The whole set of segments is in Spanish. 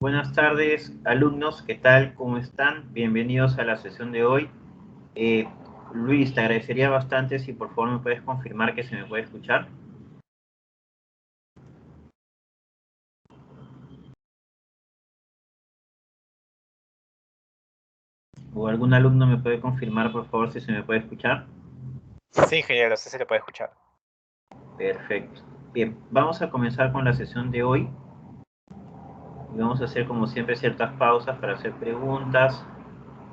Buenas tardes, alumnos, ¿qué tal? ¿Cómo están? Bienvenidos a la sesión de hoy. Eh, Luis, te agradecería bastante si por favor me puedes confirmar que se me puede escuchar. ¿O algún alumno me puede confirmar por favor si se me puede escuchar? Sí, ingeniero, sí se le puede escuchar. Perfecto. Bien, vamos a comenzar con la sesión de hoy. Y vamos a hacer como siempre ciertas pausas para hacer preguntas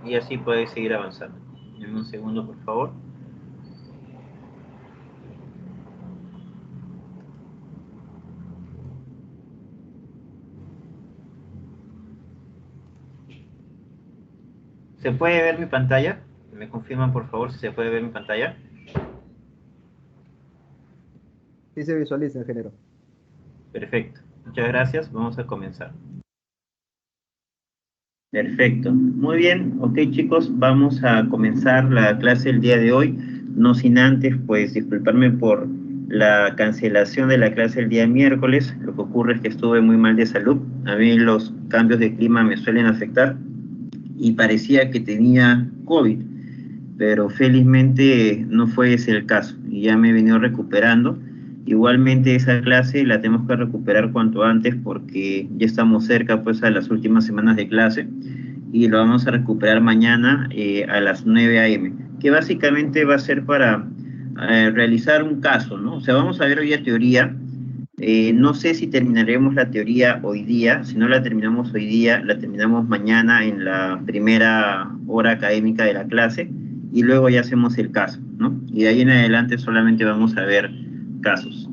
y así podéis seguir avanzando. Dame un segundo, por favor. ¿Se puede ver mi pantalla? ¿Me confirman por favor si se puede ver mi pantalla? Sí se visualiza, ingeniero. Perfecto. Muchas gracias. Vamos a comenzar. Perfecto. Muy bien. Ok, chicos, vamos a comenzar la clase el día de hoy. No sin antes, pues, disculparme por la cancelación de la clase el día miércoles. Lo que ocurre es que estuve muy mal de salud. A mí los cambios de clima me suelen afectar y parecía que tenía COVID, pero felizmente no fue ese el caso y ya me he venido recuperando. Igualmente esa clase la tenemos que recuperar cuanto antes porque ya estamos cerca pues a las últimas semanas de clase y lo vamos a recuperar mañana a las 9 a.m., que básicamente va a ser para realizar un caso, ¿no? O sea, vamos a ver hoy la teoría. No sé si terminaremos la teoría hoy día. Si no la terminamos hoy día, la terminamos mañana en la primera hora académica de la clase y luego ya hacemos el caso, ¿no? Y de ahí en adelante solamente vamos a ver casos.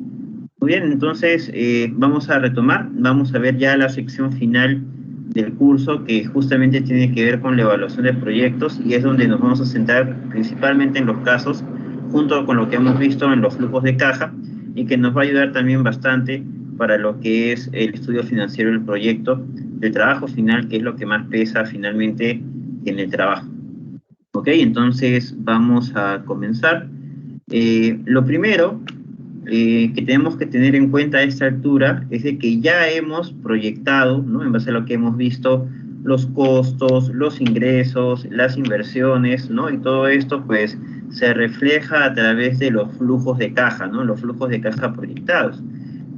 Muy bien, entonces vamos a retomar, vamos a ver ya la sección final del curso que justamente tiene que ver con la evaluación de proyectos y es donde nos vamos a centrar principalmente en los casos junto con lo que hemos visto en los flujos de caja y que nos va a ayudar también bastante para lo que es el estudio financiero del proyecto, del trabajo final, que es lo que más pesa finalmente en el trabajo. Ok, entonces vamos a comenzar. Lo primero que tenemos que tener en cuenta a esta altura es de que ya hemos proyectado, ¿no? En base a lo que hemos visto, los costos, los ingresos, las inversiones, ¿no? Y todo esto, pues, se refleja a través de los flujos de caja, ¿no? Los flujos de caja proyectados.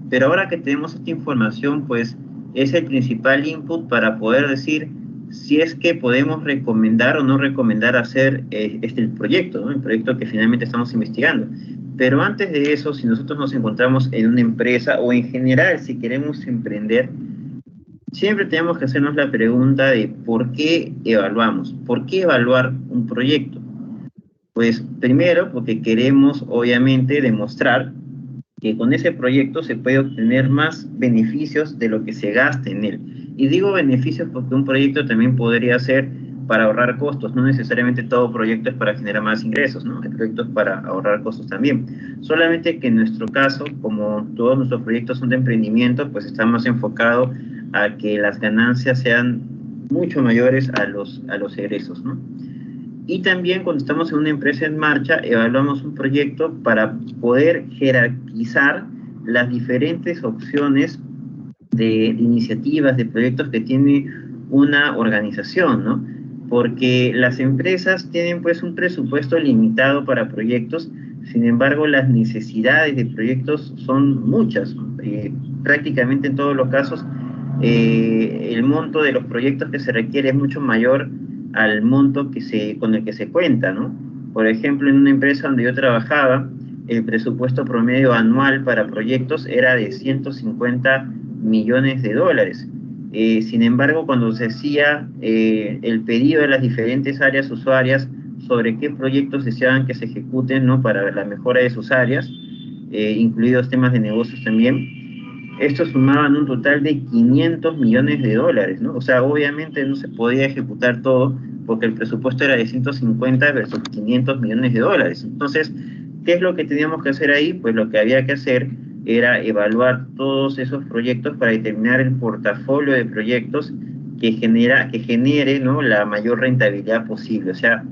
Pero ahora que tenemos esta información, pues, es el principal input para poder decir si es que podemos recomendar o no recomendar hacer el proyecto, ¿no? El proyecto que finalmente estamos investigando. Pero antes de eso, si nosotros nos encontramos en una empresa o en general si queremos emprender, siempre tenemos que hacernos la pregunta de por qué evaluamos, por qué evaluar un proyecto. Pues primero porque queremos obviamente demostrar que con ese proyecto se puede obtener más beneficios de lo que se gaste en él. Y digo beneficios porque un proyecto también podría ser para ahorrar costos, no necesariamente todo proyecto es para generar más ingresos, ¿no? Hay proyectos para ahorrar costos también. Solamente que en nuestro caso, como todos nuestros proyectos son de emprendimiento, pues estamos enfocados a que las ganancias sean mucho mayores a los egresos, ¿no? Y también cuando estamos en una empresa en marcha, evaluamos un proyecto para poder jerarquizar las diferentes opciones de iniciativas, de proyectos que tiene una organización, ¿no? Porque las empresas tienen pues un presupuesto limitado para proyectos, sin embargo las necesidades de proyectos son muchas. Prácticamente en todos los casos el monto de los proyectos que se requiere es mucho mayor al monto con el que se cuenta, ¿no? Por ejemplo, en una empresa donde yo trabajaba, el presupuesto promedio anual para proyectos era de 150 millones de dólares. Sin embargo, cuando se hacía el pedido de las diferentes áreas usuarias sobre qué proyectos deseaban que se ejecuten, ¿no? Para la mejora de sus áreas, incluidos temas de negocios también, estos sumaban un total de 500 millones de dólares, ¿no? O sea, obviamente no se podía ejecutar todo porque el presupuesto era de 150 versus 500 millones de dólares. Entonces, ¿qué es lo que teníamos que hacer ahí? Pues lo que había que hacer era evaluar todos esos proyectos para determinar el portafolio de proyectos que genere, ¿no? La mayor rentabilidad posible. O sea,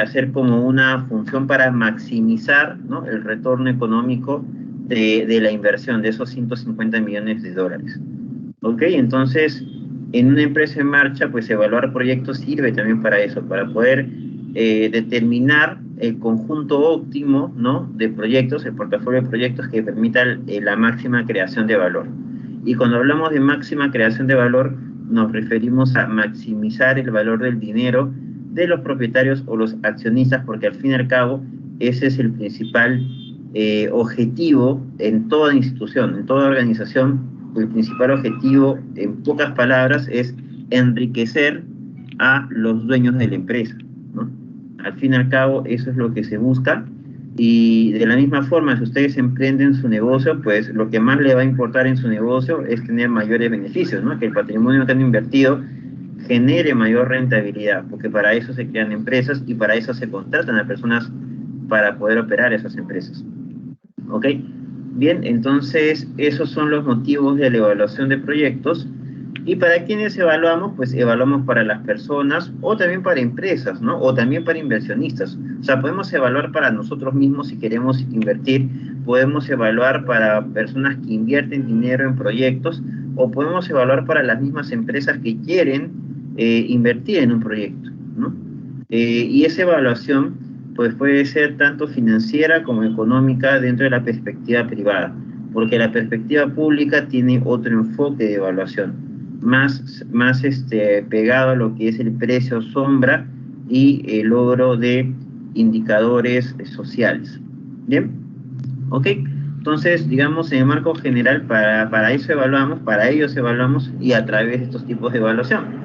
hacer como una función para maximizar, ¿no? El retorno económico de la inversión de esos 150 millones de dólares. ¿Ok? Entonces, en una empresa en marcha, pues evaluar proyectos sirve también para eso, para poder determinar el conjunto óptimo, ¿no?, de proyectos, el portafolio de proyectos que permita la máxima creación de valor. Y cuando hablamos de máxima creación de valor, nos referimos a maximizar el valor del dinero de los propietarios o los accionistas, porque al fin y al cabo ese es el principal objetivo en toda institución, en toda organización. El principal objetivo, en pocas palabras, es enriquecer a los dueños de la empresa, ¿no? Al fin y al cabo, eso es lo que se busca. Y de la misma forma, si ustedes emprenden su negocio, pues lo que más le va a importar en su negocio es tener mayores beneficios, ¿no? Que el patrimonio que han invertido genere mayor rentabilidad, porque para eso se crean empresas y para eso se contratan a personas para poder operar esas empresas. ¿Ok? Bien, entonces esos son los motivos de la evaluación de proyectos. ¿Y para quiénes evaluamos? Pues evaluamos para las personas o también para empresas, ¿no? O también para inversionistas. O sea, podemos evaluar para nosotros mismos si queremos invertir, podemos evaluar para personas que invierten dinero en proyectos, o podemos evaluar para las mismas empresas que quieren invertir en un proyecto, ¿no? Y esa evaluación pues puede ser tanto financiera como económica dentro de la perspectiva privada, porque la perspectiva pública tiene otro enfoque de evaluación, más pegado a lo que es el precio sombra y el logro de indicadores sociales. ¿Bien? ¿Ok? Entonces, digamos, en el marco general, para eso evaluamos, para ellos evaluamos y a través de estos tipos de evaluación.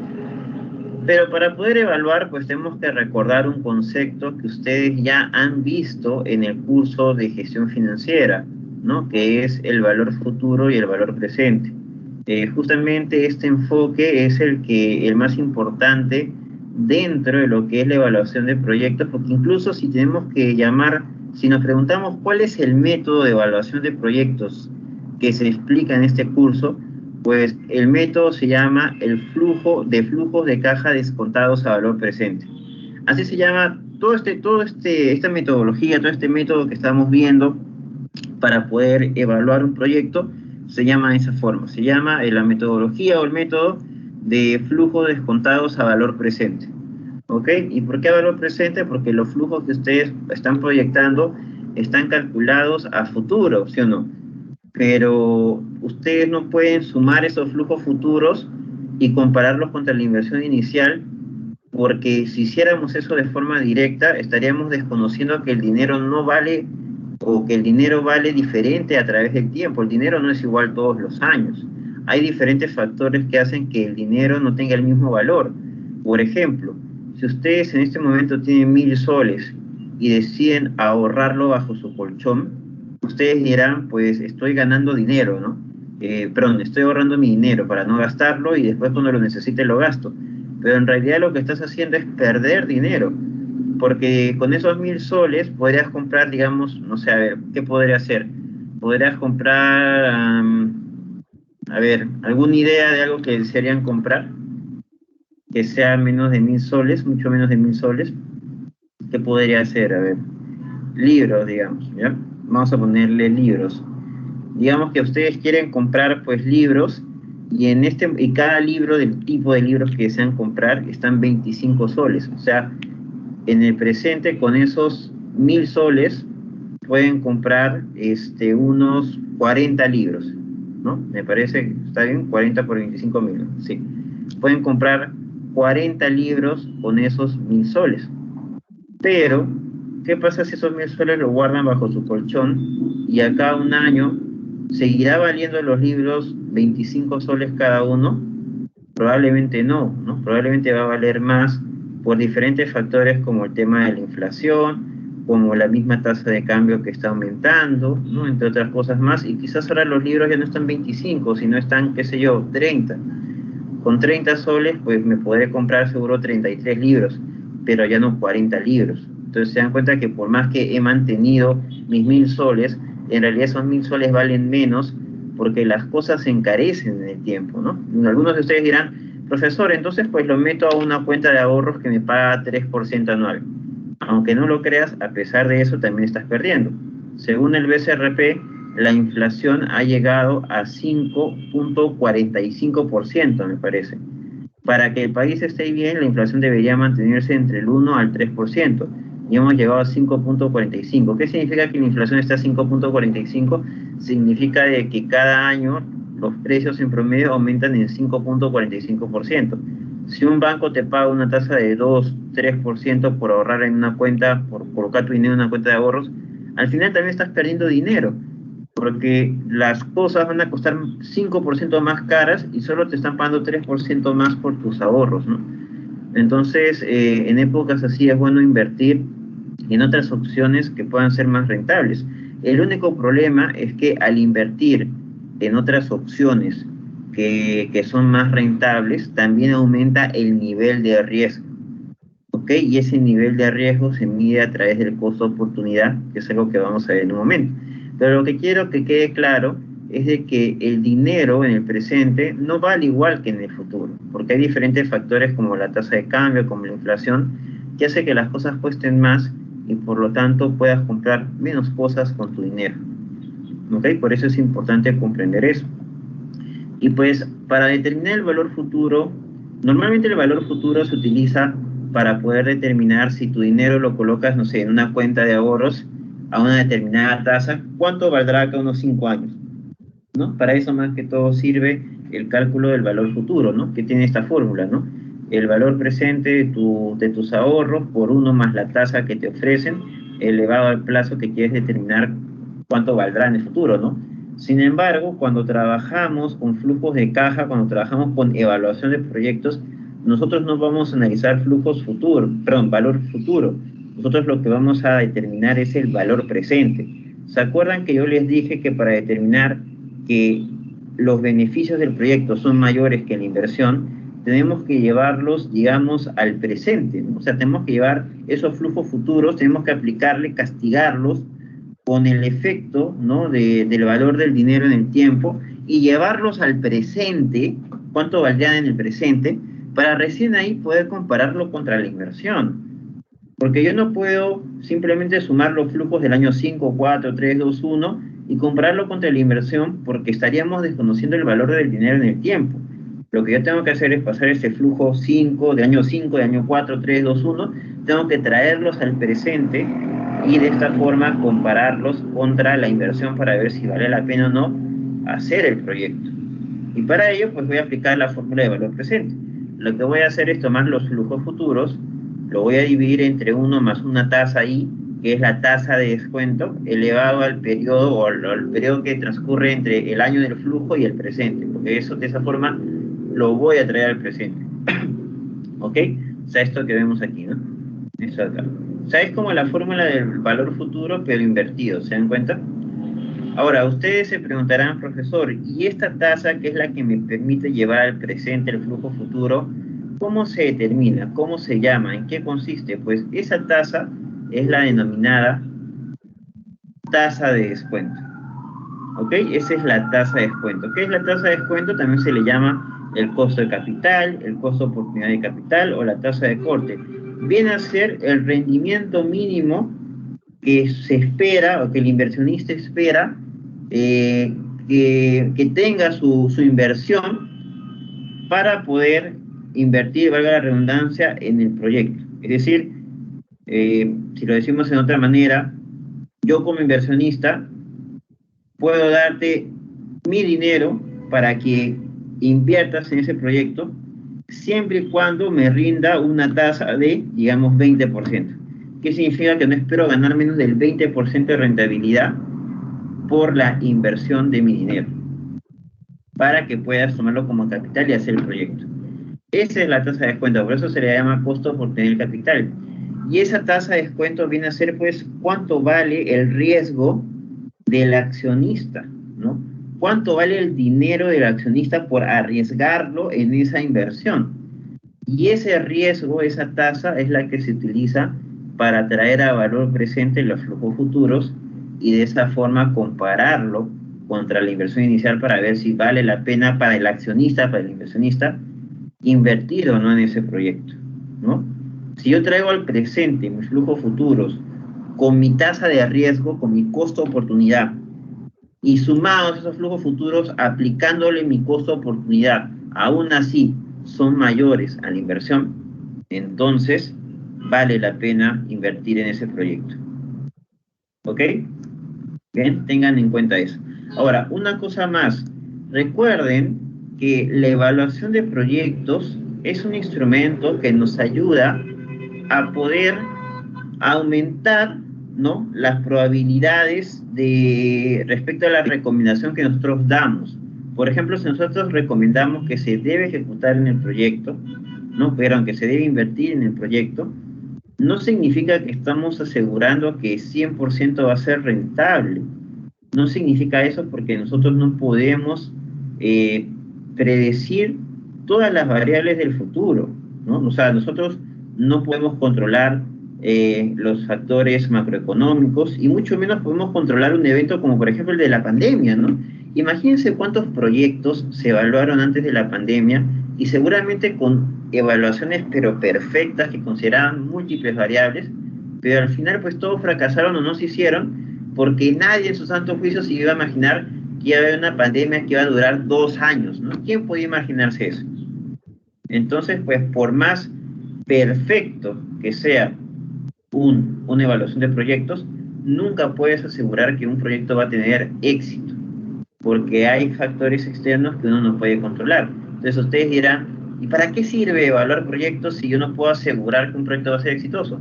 Pero para poder evaluar, pues tenemos que recordar un concepto que ustedes ya han visto en el curso de gestión financiera, ¿no? Que es el valor futuro y el valor presente. Justamente este enfoque es el más importante dentro de lo que es la evaluación de proyectos, porque incluso si tenemos que llamar, si nos preguntamos cuál es el método de evaluación de proyectos que se explica en este curso, pues el método se llama el flujos de caja descontados a valor presente. Así se llama esta metodología, todo este método que estamos viendo para poder evaluar un proyecto, se llama de esa forma. Se llama la metodología o el método de flujos descontados a valor presente. ¿Ok? ¿Y por qué a valor presente? Porque los flujos que ustedes están proyectando están calculados a futuro, ¿sí o no? Pero ustedes no pueden sumar esos flujos futuros y compararlos contra la inversión inicial, porque si hiciéramos eso de forma directa, estaríamos desconociendo que el dinero no vale, o que el dinero vale diferente a través del tiempo. El dinero no es igual todos los años. Hay diferentes factores que hacen que el dinero no tenga el mismo valor. Por ejemplo, si ustedes en este momento tienen 1.000 soles y deciden ahorrarlo bajo su colchón, ustedes dirán, pues estoy ganando dinero, ¿no? Perdón, estoy ahorrando mi dinero para no gastarlo y después cuando lo necesite lo gasto. Pero en realidad lo que estás haciendo es perder dinero, porque con esos 1.000 soles podrías comprar, digamos, no sé, a ver, ¿qué podría hacer? Podrías comprar, a ver, ¿alguna idea de algo que desearían comprar? Que sea menos de 1.000 soles, mucho menos de 1.000 soles. ¿Qué podría hacer? A ver, libros, digamos, ¿ya? Vamos a ponerle libros. Digamos que ustedes quieren comprar, pues, libros, y cada libro del tipo de libros que desean comprar están 25 soles. O sea, en el presente, con esos 1.000 soles, pueden comprar unos 40 libros, ¿no? Me parece, ¿está bien? 40 por 25.000, sí. Pueden comprar 40 libros con esos 1.000 soles. Pero, ¿qué pasa si esos 1.000 soles lo guardan bajo su colchón y acá un año seguirá valiendo los libros 25 soles cada uno? Probablemente no, ¿no? Probablemente va a valer más por diferentes factores como el tema de la inflación, como la misma tasa de cambio que está aumentando, ¿no? Entre otras cosas más, y quizás ahora los libros ya no están 25, sino están, qué sé yo, 30. Con 30 soles, pues me podré comprar seguro 33 libros, pero ya no 40 libros. Entonces se dan cuenta que por más que he mantenido mis 1.000 soles, en realidad esos 1.000 soles valen menos porque las cosas se encarecen en el tiempo, ¿no? Algunos de ustedes dirán, profesor, entonces pues lo meto a una cuenta de ahorros que me paga 3% anual. Aunque no lo creas, a pesar de eso también estás perdiendo. Según el BCRP, la inflación ha llegado a 5.45%, me parece. para que el país esté bien, la inflación debería mantenerse entre el 1 al 3%, y hemos llegado a 5.45. ¿Qué significa que la inflación está a 5.45? Significa de que cada año los precios en promedio aumentan en 5.45%. Si un banco te paga una tasa de 2, 3% por ahorrar en una cuenta, por colocar tu dinero en una cuenta de ahorros, al final también estás perdiendo dinero, porque las cosas van a costar 5% más caras y solo te están pagando 3% más por tus ahorros, ¿no? Entonces, en épocas así es bueno invertir en otras opciones que puedan ser más rentables. El único problema es que al invertir en otras opciones que son más rentables, también aumenta el nivel de riesgo, ¿ok? Y ese nivel de riesgo se mide a través del costo-oportunidad, que es algo que vamos a ver en un momento. Pero lo que quiero que quede claro es de que el dinero en el presente no vale igual que en el futuro, porque hay diferentes factores como la tasa de cambio, como la inflación, que hace que las cosas cuesten más y por lo tanto puedas comprar menos cosas con tu dinero, ¿ok? Por eso es importante comprender eso. Y pues para determinar el valor futuro, normalmente el valor futuro se utiliza para poder determinar si tu dinero lo colocas, no sé, en una cuenta de ahorros a una determinada tasa, ¿cuánto valdrá cada unos 5 años? ¿No? Para eso más que todo sirve el cálculo del valor futuro, ¿no? Que tiene esta fórmula, ¿no? El valor presente de tus ahorros por 1 más la tasa que te ofrecen, elevado al plazo que quieres determinar cuánto valdrá en el futuro, ¿no? Sin embargo, cuando trabajamos con flujos de caja, cuando trabajamos con evaluación de proyectos, nosotros no vamos a analizar flujos futuros, perdón, valor futuro. Nosotros lo que vamos a determinar es el valor presente. ¿Se acuerdan que yo les dije que para determinar que los beneficios del proyecto son mayores que la inversión, tenemos que llevarlos, digamos, al presente, ¿no? O sea, tenemos que llevar esos flujos futuros, tenemos que aplicarle, castigarlos con el efecto, ¿no? del valor del dinero en el tiempo y llevarlos al presente, cuánto valdrían en el presente, para recién ahí poder compararlo contra la inversión. Porque yo no puedo simplemente sumar los flujos del año 5, 4, 3, 2, 1 y compararlo contra la inversión porque estaríamos desconociendo el valor del dinero en el tiempo. Lo que yo tengo que hacer es pasar ese flujo 5, de año 5, de año 4, 3, 2, 1, tengo que traerlos al presente y de esta forma compararlos contra la inversión para ver si vale la pena o no hacer el proyecto. Y para ello, pues voy a aplicar la fórmula de valor presente. Lo que voy a hacer es tomar los flujos futuros, lo voy a dividir entre 1 más una tasa I, que es la tasa de descuento, elevado al periodo o al periodo que transcurre entre el año del flujo y el presente, porque eso de esa forma lo voy a traer al presente. ¿Ok? O sea, esto que vemos aquí, ¿no? Eso acá. O sea, es como la fórmula del valor futuro, pero invertido, ¿se dan cuenta? Ahora, ustedes se preguntarán, profesor, ¿y esta tasa, que es la que me permite llevar al presente el flujo futuro, cómo se determina? ¿Cómo se llama? ¿En qué consiste? Pues esa tasa es la denominada tasa de descuento. ¿Ok? Esa es la tasa de descuento. ¿Qué es la tasa de descuento? También se le llama el costo de capital, el costo de oportunidad de capital o la tasa de corte. Viene a ser el rendimiento mínimo que se espera o que el inversionista espera que tenga su inversión para poder invertir, valga la redundancia, en el proyecto. Es decir, si lo decimos en otra manera, yo como inversionista puedo darte mi dinero para que inviertas en ese proyecto siempre y cuando me rinda una tasa de, digamos, 20%. ¿Qué significa? Que no espero ganar menos del 20% de rentabilidad por la inversión de mi dinero, para que puedas tomarlo como capital y hacer el proyecto. Esa es la tasa de descuento, por eso se le llama costo por tener capital. Y esa tasa de descuento viene a ser, pues, cuánto vale el riesgo del accionista, ¿no? ¿Cuánto vale el dinero del accionista por arriesgarlo en esa inversión? Y ese riesgo, esa tasa, es la que se utiliza para traer a valor presente los flujos futuros y de esa forma compararlo contra la inversión inicial para ver si vale la pena para el accionista, para el inversionista, invertir o no en ese proyecto, ¿no? Si yo traigo al presente mis flujos futuros con mi tasa de riesgo, con mi costo-oportunidad, y sumados esos flujos futuros aplicándole mi costo-oportunidad, aún así son mayores a la inversión, entonces vale la pena invertir en ese proyecto. ¿Ok? Bien, tengan en cuenta eso. Ahora, una cosa más. Recuerden que la evaluación de proyectos es un instrumento que nos ayuda a poder aumentar, ¿no?, las probabilidades de respecto a la recomendación que nosotros damos. Por ejemplo, si nosotros recomendamos que se debe ejecutar en el proyecto, ¿no?, pero que se debe invertir en el proyecto, no significa que estamos asegurando que 100% va a ser rentable. No significa eso porque nosotros no podemos predecir todas las variables del futuro, ¿no? O sea, nosotros no podemos controlar los factores macroeconómicos y mucho menos podemos controlar un evento como por ejemplo el de la pandemia, ¿no? Imagínense cuántos proyectos se evaluaron antes de la pandemia y seguramente con evaluaciones pero perfectas que consideraban múltiples variables, pero al final pues todos fracasaron o no se hicieron porque nadie en su santo juicio se iba a imaginar que iba a haber una pandemia que iba a durar 2 años, ¿no? ¿Quién podía imaginarse eso? Entonces, pues, por más perfecto que sea una evaluación de proyectos, nunca puedes asegurar que un proyecto va a tener éxito, porque hay factores externos que uno no puede controlar. Entonces, ustedes dirán, ¿y para qué sirve evaluar proyectos si yo no puedo asegurar que un proyecto va a ser exitoso?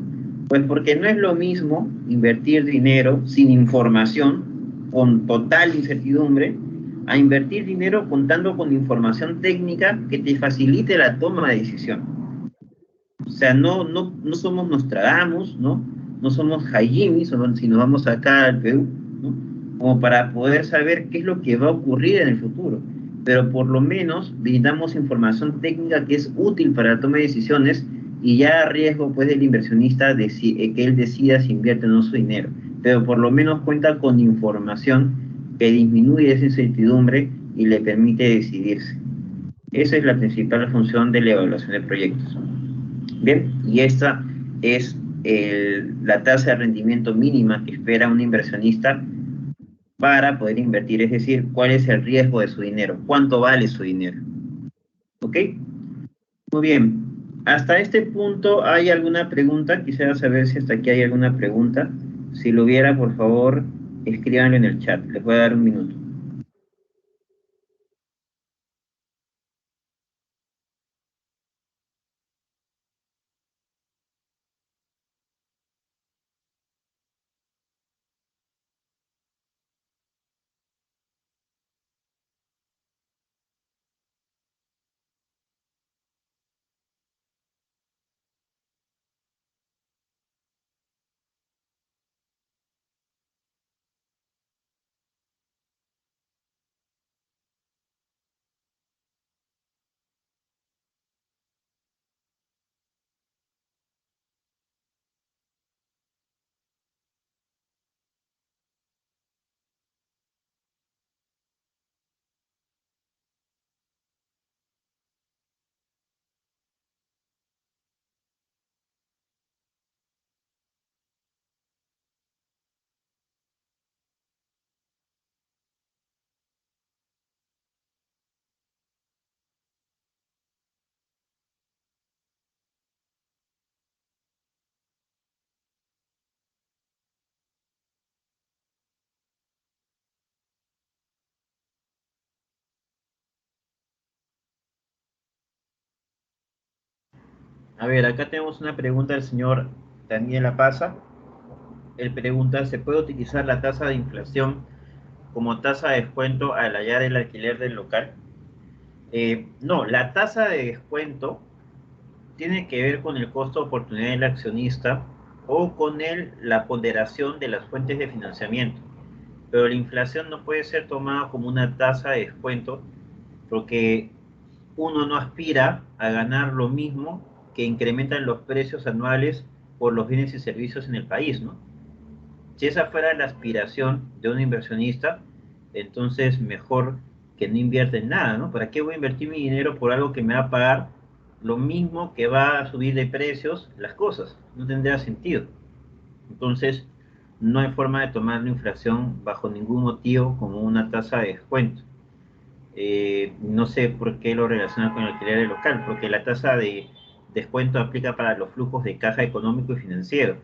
Pues porque no es lo mismo invertir dinero sin información, con total incertidumbre, a invertir dinero contando con información técnica que te facilite la toma de decisión. O sea, no somos Nostradamus, ¿no? No somos Jaime, si nos vamos acá al Perú, ¿no?, como para poder saber qué es lo que va a ocurrir en el futuro. Pero por lo menos brindamos información técnica que es útil para la toma de decisiones y ya a riesgo pues del inversionista que él decida si invierte o no su dinero. Pero por lo menos cuenta con información que disminuye esa incertidumbre y le permite decidirse. Esa es la principal función de la evaluación de proyectos. Bien, y esta es la tasa de rendimiento mínima que espera un inversionista para poder invertir, es decir, cuál es el riesgo de su dinero, cuánto vale su dinero. ¿Ok? Muy bien. Hasta este punto, ¿hay alguna pregunta? Quisiera saber si hasta aquí hay alguna pregunta. Si lo hubiera, por favor, escríbanlo en el chat. Les voy a dar un minuto. A ver, acá tenemos una pregunta del señor Daniela Paza. Él pregunta, ¿se puede utilizar la tasa de inflación como tasa de descuento al hallar el alquiler del local? No, la tasa de descuento tiene que ver con el costo de oportunidad del accionista o con la ponderación de las fuentes de financiamiento. Pero la inflación no puede ser tomada como una tasa de descuento porque uno no aspira a ganar lo mismo que incrementan los precios anuales por los bienes y servicios en el país, ¿no? Si esa fuera la aspiración de un inversionista, entonces mejor que no invierta en nada, ¿no? ¿Para qué voy a invertir mi dinero por algo que me va a pagar lo mismo que va a subir de precios las cosas? No tendría sentido. Entonces, no hay forma de tomar la inflación bajo ningún motivo como una tasa de descuento. No sé por qué lo relaciona con el alquiler del local, porque la tasa de descuento aplica para los flujos de caja económico y financiero,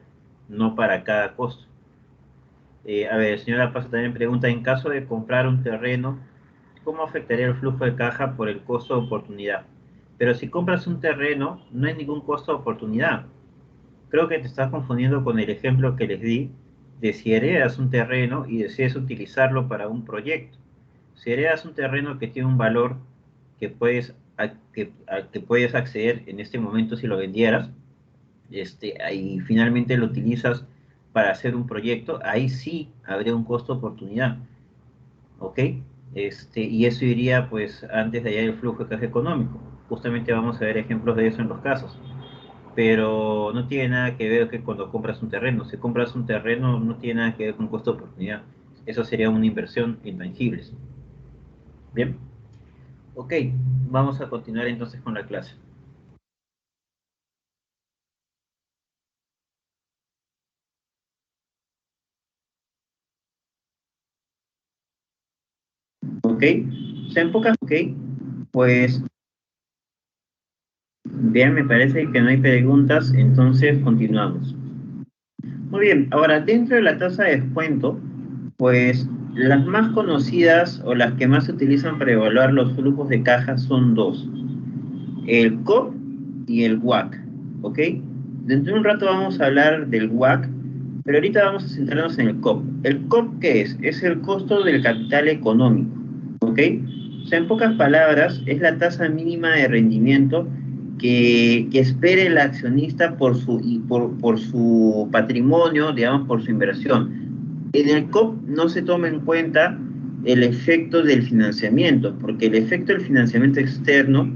no para cada costo. A ver, señora Paso también pregunta, en caso de comprar un terreno, ¿cómo afectaría el flujo de caja por el costo de oportunidad? Pero si compras un terreno, no hay ningún costo de oportunidad. Creo que te estás confundiendo con el ejemplo que les di de si heredas un terreno y decides utilizarlo para un proyecto. Si heredas un terreno que tiene un valor que al que puedes acceder en este momento si lo vendieras, ahí finalmente lo utilizas para hacer un proyecto, ahí sí habría un costo de oportunidad, ¿ok? Y eso iría pues antes de hallar el flujo de caja económico. Justamente vamos a ver ejemplos de eso en los casos. Pero no tiene nada que ver que cuando compras un terreno. Si compras un terreno no tiene nada que ver con costo de oportunidad. Eso sería una inversión intangibles. Bien, ok, vamos a continuar entonces con la clase. Ok, se enfoca, ok, pues bien, me parece que no hay preguntas, entonces continuamos. Muy bien, ahora dentro de la tasa de descuento, pues las más conocidas o las que más se utilizan para evaluar los flujos de caja son dos, el COP y el WAC, ¿ok? Dentro de un rato vamos a hablar del WAC, pero ahorita vamos a centrarnos en el COP. ¿El COP qué es? Es el costo del capital económico, ¿ok? O sea, en pocas palabras, es la tasa mínima de rendimiento que espere el accionista por su patrimonio, digamos, por su inversión. En el COP no se toma en cuenta el efecto del financiamiento, porque el efecto del financiamiento externo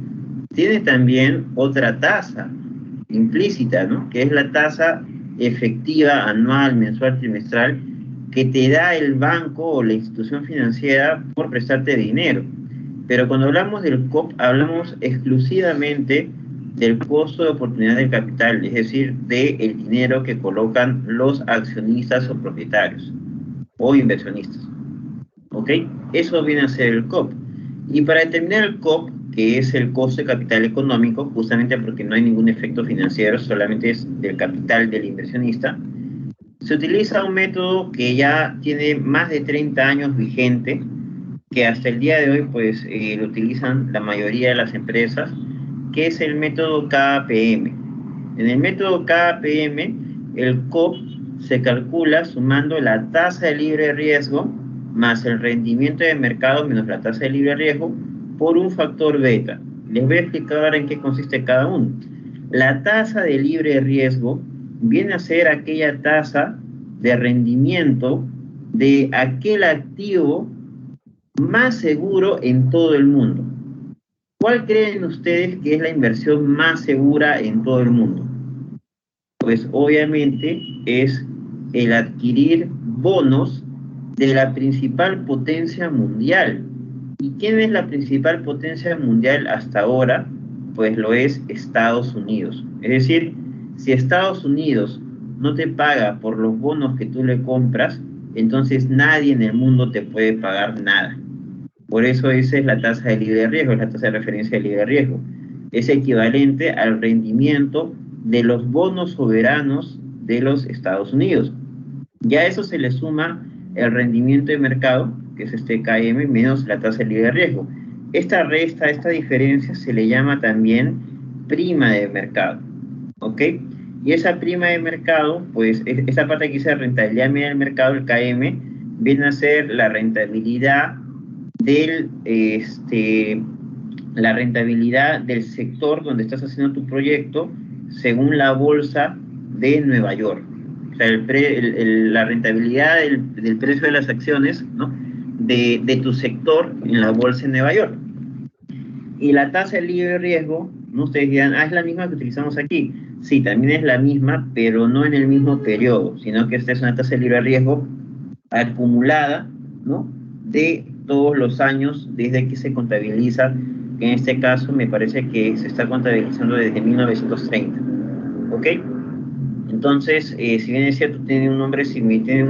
tiene también otra tasa implícita, ¿no? Que es la tasa efectiva anual, mensual, trimestral, que te da el banco o la institución financiera por prestarte dinero. Pero cuando hablamos del COP, hablamos exclusivamente del costo de oportunidad del capital, es decir, del dinero que colocan los accionistas o propietarios o inversionistas. ¿Ok? Eso viene a ser el COP. Y para determinar el COP, que es el costo de capital económico, justamente porque no hay ningún efecto financiero, solamente es del capital del inversionista, se utiliza un método que ya tiene más de 30 años vigente, que hasta el día de hoy pues lo utilizan la mayoría de las empresas, que es el método KPM. En el método KPM, el COP se calcula sumando la tasa de libre riesgo más el rendimiento de mercado menos la tasa de libre riesgo por un factor beta. Les voy a explicar ahora en qué consiste cada uno. La tasa de libre riesgo viene a ser aquella tasa de rendimiento de aquel activo más seguro en todo el mundo. ¿Cuál creen ustedes que es la inversión más segura en todo el mundo? Pues obviamente es el adquirir bonos de la principal potencia mundial. ¿Y quién es la principal potencia mundial hasta ahora? Pues lo es Estados Unidos. Es decir, si Estados Unidos no te paga por los bonos que tú le compras, entonces nadie en el mundo te puede pagar nada. Por eso esa es la tasa de libre riesgo, es la tasa de referencia de libre riesgo. Es equivalente al rendimiento de los bonos soberanos de los Estados Unidos. Ya a eso se le suma el rendimiento de mercado, que es este KM, menos la tasa de libre riesgo. Esta resta, esta diferencia se le llama también prima de mercado, ¿ok? Y esa prima de mercado, pues esa parte que dice rentabilidad media del mercado, el KM, viene a ser la rentabilidad la rentabilidad del sector donde estás haciendo tu proyecto según la bolsa de Nueva York. O sea, la rentabilidad del precio de las acciones, ¿no? de tu sector en la bolsa de Nueva York. Y la tasa de libre riesgo, ¿no? Ustedes dirán, es la misma que utilizamos aquí. Sí, también es la misma, pero no en el mismo periodo, sino que esta es una tasa de libre riesgo acumulada, ¿no? De todos los años desde que se contabiliza, que en este caso me parece que se está contabilizando desde 1930, ¿ok? Entonces, si bien es cierto, tiene un nombre, si tiene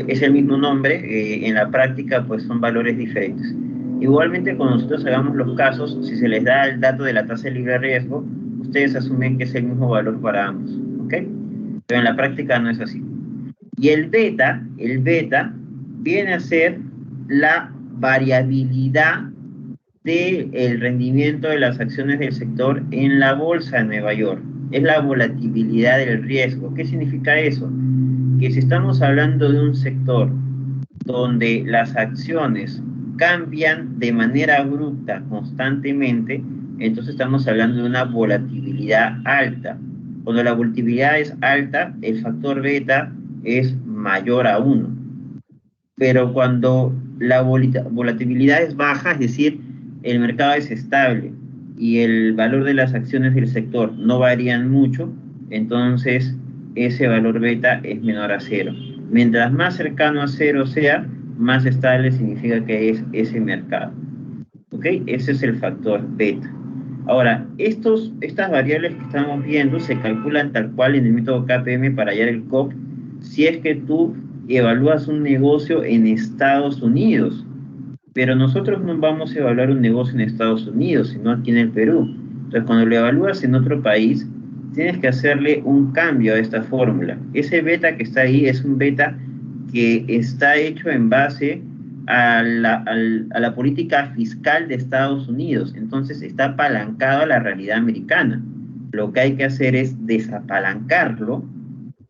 es el mismo nombre, en la práctica pues son valores diferentes. Igualmente, cuando nosotros hagamos los casos, si se les da el dato de la tasa de libre riesgo, ustedes asumen que es el mismo valor para ambos, ¿ok? Pero en la práctica no es así. Y el beta viene a ser la variabilidad del rendimiento de las acciones del sector en la bolsa de Nueva York. Es la volatilidad del riesgo. ¿Qué significa eso? Que si estamos hablando de un sector donde las acciones cambian de manera abrupta constantemente, entonces estamos hablando de una volatilidad alta. Cuando la volatilidad es alta, el factor beta es mayor a 1. Pero cuando la volatilidad es baja, es decir, el mercado es estable y el valor de las acciones del sector no varían mucho, entonces ese valor beta es menor a 0. Mientras más cercano a 0 sea, más estable significa que es ese mercado. ¿Ok? Ese es el factor beta. Ahora, estas variables que estamos viendo se calculan tal cual en el método KPM para hallar el COP si es que tú evalúas un negocio en Estados Unidos. Pero nosotros no vamos a evaluar un negocio en Estados Unidos, sino aquí en el Perú. Entonces, cuando lo evalúas en otro país, tienes que hacerle un cambio a esta fórmula. Ese beta que está ahí es un beta que está hecho en base a la política fiscal de Estados Unidos. Entonces, está apalancado a la realidad americana. Lo que hay que hacer es desapalancarlo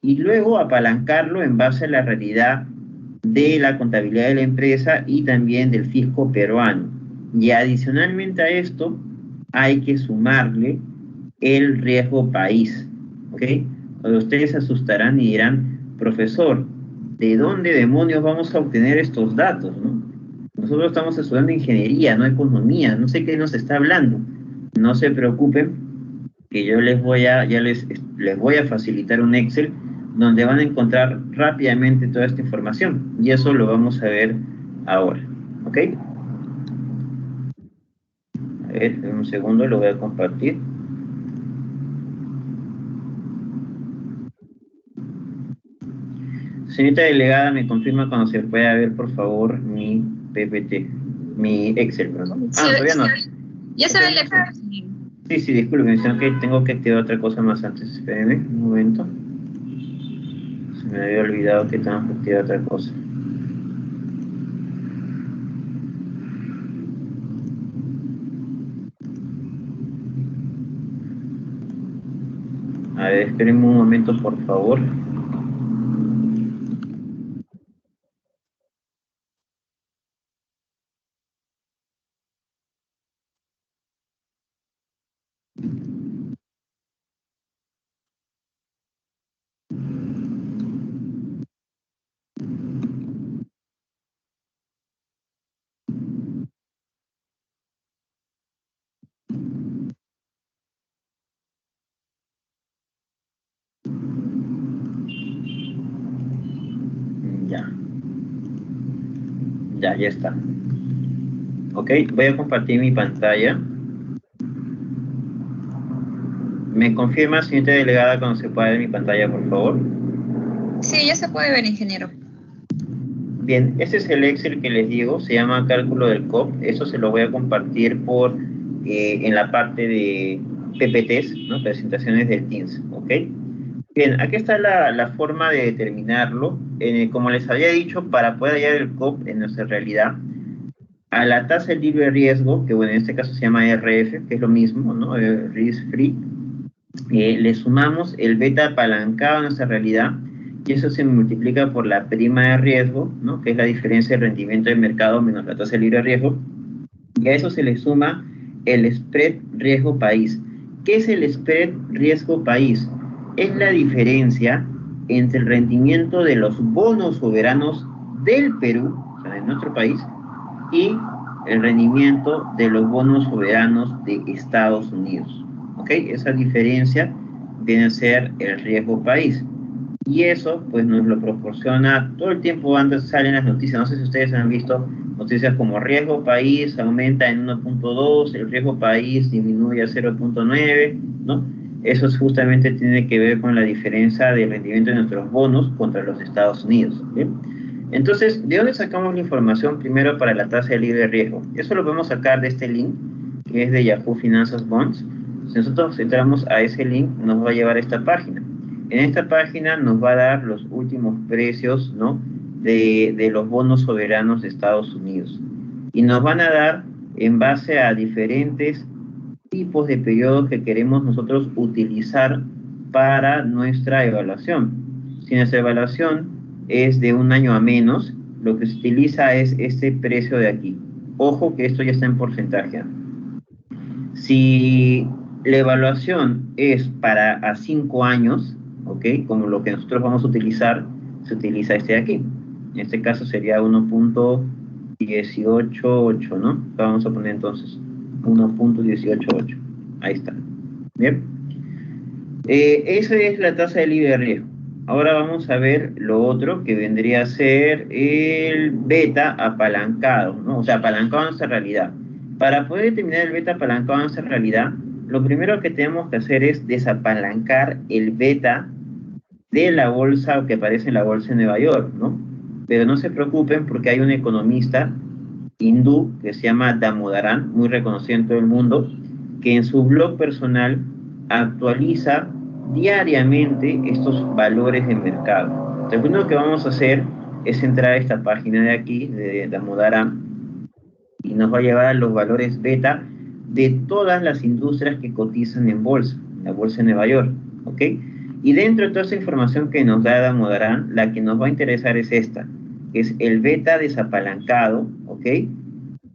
y luego apalancarlo en base a la realidad de la contabilidad de la empresa y también del fisco peruano. Y adicionalmente a esto, hay que sumarle el riesgo país, ¿ok? Ustedes se asustarán y dirán, profesor, ¿de dónde demonios vamos a obtener estos datos, no? Nosotros estamos estudiando ingeniería, no economía, no sé qué nos está hablando. No se preocupen, que yo les voy a facilitar un Excel donde van a encontrar rápidamente toda esta información. Y eso lo vamos a ver ahora, ¿ok? A ver, en un segundo lo voy a compartir. Señorita delegada, me confirma cuando se pueda ver, por favor, mi PPT, mi Excel, perdón. Sí, Todavía no. ya se ve el Excel. Sí, disculpen, tengo que activar otra cosa más antes. Espérenme un momento. Se me había olvidado que tengo que activar otra cosa. A ver, espérenme un momento, por favor. Ya está. Ok, voy a compartir mi pantalla. ¿Me confirma, señorita delegada, cuando se pueda ver mi pantalla, por favor? Sí, ya se puede ver, ingeniero. Bien, este es el Excel que les digo, se llama cálculo del COP. Eso se lo voy a compartir en la parte de PPTs, ¿no? Presentaciones del Teams, ¿ok? Bien, aquí está la forma de determinarlo. Como les había dicho, para poder hallar el COP en nuestra realidad, a la tasa de libre riesgo, que bueno, en este caso se llama RF, que es lo mismo, ¿no? Risk Free, le sumamos el beta apalancado a nuestra realidad, y eso se multiplica por la prima de riesgo, ¿no? Que es la diferencia de rendimiento del mercado menos la tasa de libre riesgo, y a eso se le suma el spread riesgo país. ¿Qué es el spread riesgo país? Es la diferencia entre el rendimiento de los bonos soberanos del Perú, o sea, de nuestro país, y el rendimiento de los bonos soberanos de Estados Unidos. ¿Ok? Esa diferencia viene a ser el riesgo país. Y eso, pues, nos lo proporciona todo el tiempo. Antes salen las noticias. No sé si ustedes han visto noticias como riesgo país aumenta en 1.2, el riesgo país disminuye a 0.9, ¿no? Eso justamente tiene que ver con la diferencia de rendimiento de nuestros bonos contra los Estados Unidos. ¿Bien? Entonces, ¿de dónde sacamos la información primero para la tasa de libre riesgo? Eso lo podemos sacar de este link, que es de Yahoo Finanzas Bonds. Si nosotros entramos a ese link, nos va a llevar a esta página. En esta página nos va a dar los últimos precios, ¿no?, de los bonos soberanos de Estados Unidos. Y nos van a dar en base a diferentes tipos de periodos que queremos nosotros utilizar para nuestra evaluación. Si nuestra evaluación es de un año a menos, lo que se utiliza es este precio de aquí. Ojo que esto ya está en porcentaje. Si la evaluación es para a 5 años, ¿ok?, como lo que nosotros vamos a utilizar, se utiliza este de aquí. En este caso sería 1.188, ¿no? Vamos a poner entonces 1.188. Ahí está. Bien. Esa es la tasa de libre riesgo. Ahora vamos a ver lo otro, que vendría a ser el beta apalancado, ¿no? O sea, apalancado en nuestra realidad. Para poder determinar el beta apalancado en nuestra realidad, lo primero que tenemos que hacer es desapalancar el beta de la bolsa que aparece en la bolsa de Nueva York, ¿no? Pero no se preocupen porque hay un economista hindú que se llama Damodaran, muy reconocido en todo el mundo, que en su blog personal actualiza diariamente estos valores de mercado. Entonces, lo primero que vamos a hacer es entrar a esta página de aquí, de Damodaran, y nos va a llevar a los valores beta de todas las industrias que cotizan en bolsa, en la bolsa de Nueva York, ¿ok? Y dentro de toda esa información que nos da Damodaran, la que nos va a interesar es esta, que es el beta desapalancado, ¿ok?,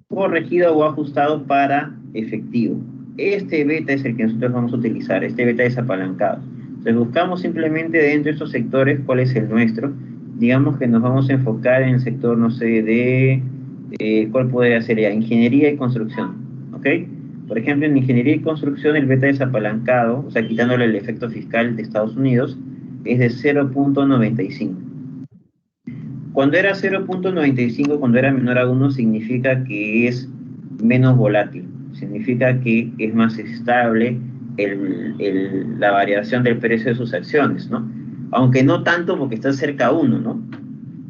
corregido o ajustado para efectivo. Este beta es el que nosotros vamos a utilizar, este beta desapalancado. Entonces buscamos simplemente dentro de estos sectores cuál es el nuestro. Digamos que nos vamos a enfocar en el sector, no sé, de ¿cuál podría ser ya? Ingeniería y construcción, ¿ok? Por ejemplo, en ingeniería y construcción el beta desapalancado, o sea, quitándole el efecto fiscal de Estados Unidos, es de 0.95. Cuando era 0.95, cuando era menor a 1, significa que es menos volátil, significa que es más estable la variación del precio de sus acciones, ¿no? Aunque no tanto porque está cerca a 1, ¿no?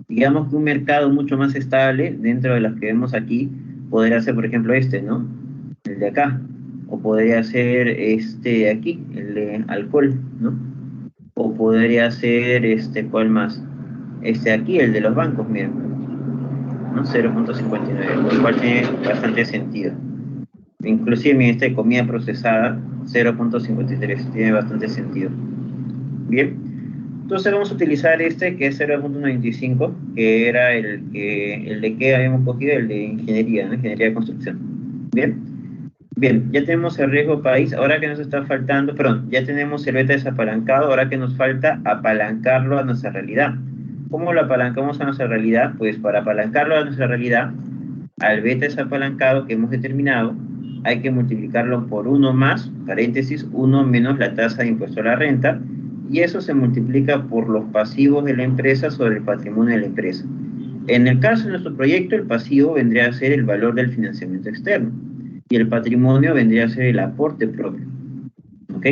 Digamos que un mercado mucho más estable, dentro de las que vemos aquí, podría ser, por ejemplo, este, ¿no?, el de acá, o podría ser este de aquí, el de alcohol, ¿no? O podría ser ¿cuál más? Este de aquí, el de los bancos, miren, ¿no? 0.59, lo cual tiene bastante sentido. Inclusive en este de comida procesada, 0.53, tiene bastante sentido. Bien, entonces vamos a utilizar este que es 0.95, que era el de que habíamos cogido, el de ingeniería, ¿no? Ingeniería de construcción. Bien, ya tenemos el riesgo país. Ahora que nos está faltando, perdón, ya tenemos el beta desapalancado. Ahora que nos falta apalancarlo a nuestra realidad. ¿Cómo lo apalancamos a nuestra realidad? Pues para apalancarlo a nuestra realidad, al beta desapalancado que hemos determinado, hay que multiplicarlo por 1 más, paréntesis, 1 menos la tasa de impuesto a la renta, y eso se multiplica por los pasivos de la empresa sobre el patrimonio de la empresa. En el caso de nuestro proyecto, el pasivo vendría a ser el valor del financiamiento externo, y el patrimonio vendría a ser el aporte propio, ¿ok?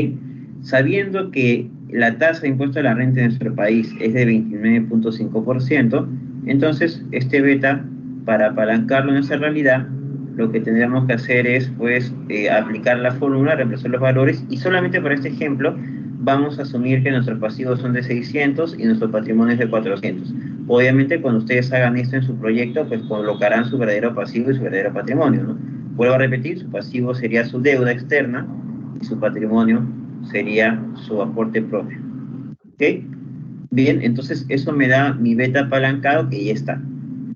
Sabiendo que la tasa de impuesto a la renta en nuestro país es de 29.5%, entonces este beta, para apalancarlo en nuestra realidad, lo que tendríamos que hacer es, pues, aplicar la fórmula, reemplazar los valores, y solamente para este ejemplo vamos a asumir que nuestros pasivos son de 600 y nuestro patrimonio es de 400. Obviamente, cuando ustedes hagan esto en su proyecto, pues colocarán su verdadero pasivo y su verdadero patrimonio, ¿no? Vuelvo a repetir, su pasivo sería su deuda externa y su patrimonio sería su aporte propio. ¿Ok? Bien, entonces eso me da mi beta apalancado, que ya está.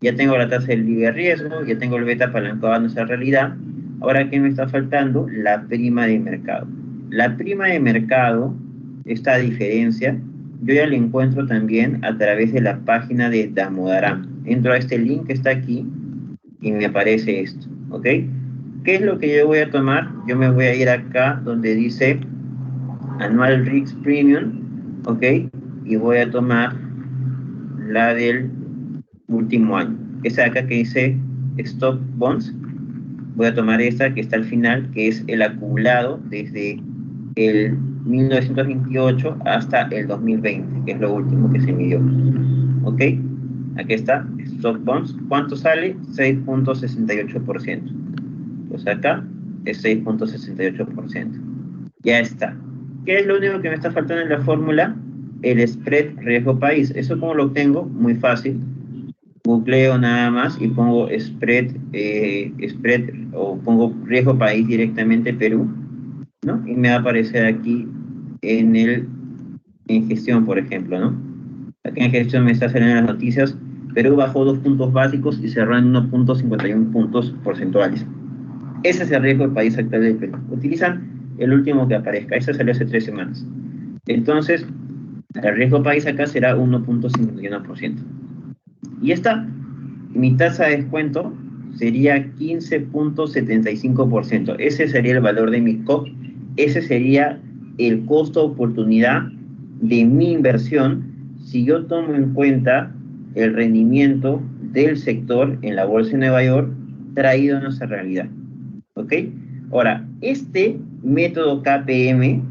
Ya tengo la tasa del libre riesgo, ya tengo el beta apalancado a nuestra realidad. Ahora, ¿qué me está faltando? La prima de mercado. La prima de mercado, esta diferencia, yo ya la encuentro también a través de la página de Damodaran. Entro a este link que está aquí y me aparece esto, ¿ok? ¿Qué es lo que yo voy a tomar? Yo me voy a ir acá donde dice Annual Risk Premium, ¿ok? Y voy a tomar la del último año. Esa de acá que dice Stock Bonds. Voy a tomar esta que está al final, que es el acumulado desde el 1928 hasta el 2020, que es lo último que se midió. ¿Ok? Aquí está, stock bonds. ¿Cuánto sale? 6.68%. Pues acá es 6.68%. Ya está. ¿Qué es lo único que me está faltando en la fórmula? El spread riesgo país. ¿Eso cómo lo obtengo? Muy fácil. Googleo nada más y pongo spread o pongo riesgo país directamente Perú, ¿no? Y me va a aparecer aquí en gestión, por ejemplo, ¿no? Aquí en gestión me está saliendo las noticias. Perú bajó 2 puntos básicos y cerró en 1.51 puntos porcentuales. Ese es el riesgo del país actual del Perú. Utilizan el último que aparezca. Ese salió hace 3 semanas. Entonces, el riesgo país acá será 1.51%. Y está. Mi tasa de descuento sería 15.75%. Ese sería el valor de mi COP. Ese sería el costo oportunidad de mi inversión si yo tomo en cuenta el rendimiento del sector en la bolsa de Nueva York traído a nuestra realidad. ¿Ok? Ahora, este método KPM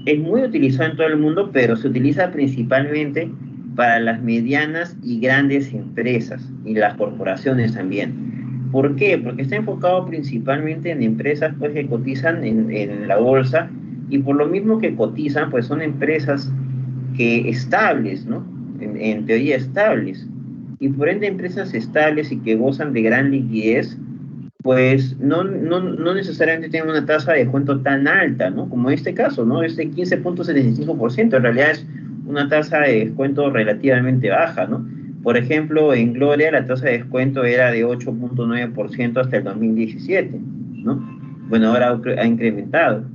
es muy utilizado en todo el mundo, pero se utiliza principalmente para las medianas y grandes empresas y las corporaciones también. ¿Por qué? Porque está enfocado principalmente en empresas pues, que cotizan en la bolsa y por lo mismo que cotizan, pues son empresas que estables, ¿no? En teoría estables. Y por ende empresas estables y que gozan de gran liquidez, pues no necesariamente tienen una tasa de descuento tan alta, ¿no? Como en este caso, ¿no? Este 15.75% en realidad es una tasa de descuento relativamente baja, ¿no? Por ejemplo, en Gloria la tasa de descuento era de 8.9% hasta el 2017, ¿no? Bueno, ahora ha incrementado,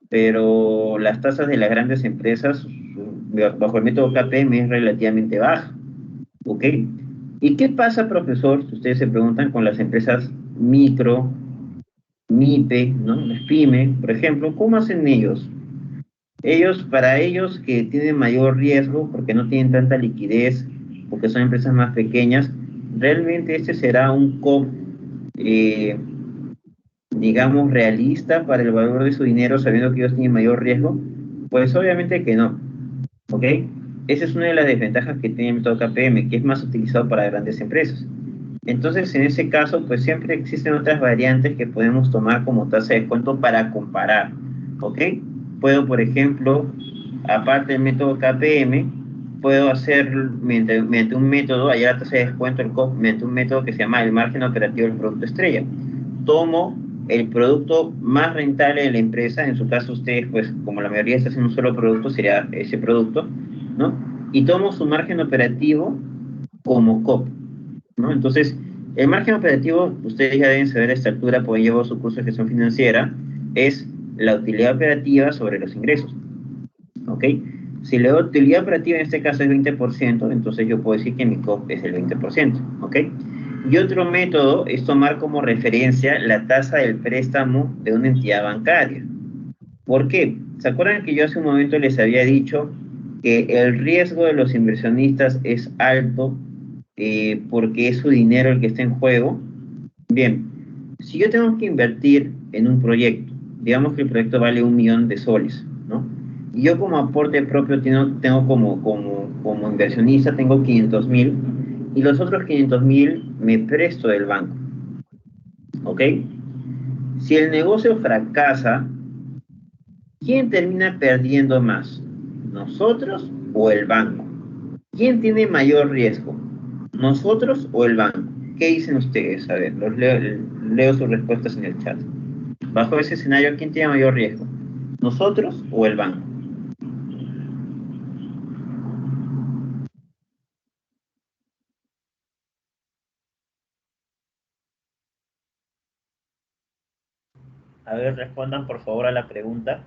pero las tasas de las grandes empresas bajo el método KPM es relativamente baja, ¿ok? ¿Y qué pasa, profesor, si ustedes se preguntan con las empresas micro, MIPE, ¿no? Las PYME, por ejemplo, ¿cómo hacen ellos? Para ellos que tienen mayor riesgo, porque no tienen tanta liquidez, porque son empresas más pequeñas, realmente este será un COP, eh, digamos, realista para el valor de su dinero, sabiendo que ellos tienen mayor riesgo. Pues obviamente que no, ¿ok? Esa es una de las desventajas que tiene el método KPM, que es más utilizado para grandes empresas. Entonces, en ese caso, pues siempre existen otras variantes que podemos tomar como tasa de descuento para comparar, ¿ok? Puedo, por ejemplo, aparte del método KPM, puedo hacer mediante un método, allá la tasa de descuento, el COP, mediante un método que se llama el margen operativo del producto estrella. Tomo el producto más rentable de la empresa, en su caso ustedes, pues como la mayoría está haciendo un solo producto, sería ese producto, ¿no? Y tomo su margen operativo como COP, ¿no? Entonces, el margen operativo, ustedes ya deben saber a esta altura, porque llevo su curso de gestión financiera, es la utilidad operativa sobre los ingresos, ¿ok? Si la utilidad operativa en este caso es 20%, entonces yo puedo decir que mi COP es el 20%, ¿ok? Y otro método es tomar como referencia la tasa del préstamo de una entidad bancaria. ¿Por qué? ¿Se acuerdan que yo hace un momento les había dicho que el riesgo de los inversionistas es alto porque es su dinero el que está en juego? Bien, si yo tengo que invertir en un proyecto, digamos que el proyecto vale 1.000.000 de soles, ¿no? Y yo como aporte propio tengo como inversionista, tengo 500.000 y los otros 500.000 me presto del banco, ¿ok? Si el negocio fracasa, ¿quién termina perdiendo más? ¿Nosotros o el banco? ¿Quién tiene mayor riesgo? ¿Nosotros o el banco? ¿Qué dicen ustedes? A ver, leo sus respuestas en el chat. Bajo ese escenario, ¿quién tiene mayor riesgo? ¿Nosotros o el banco? A ver, respondan por favor a la pregunta.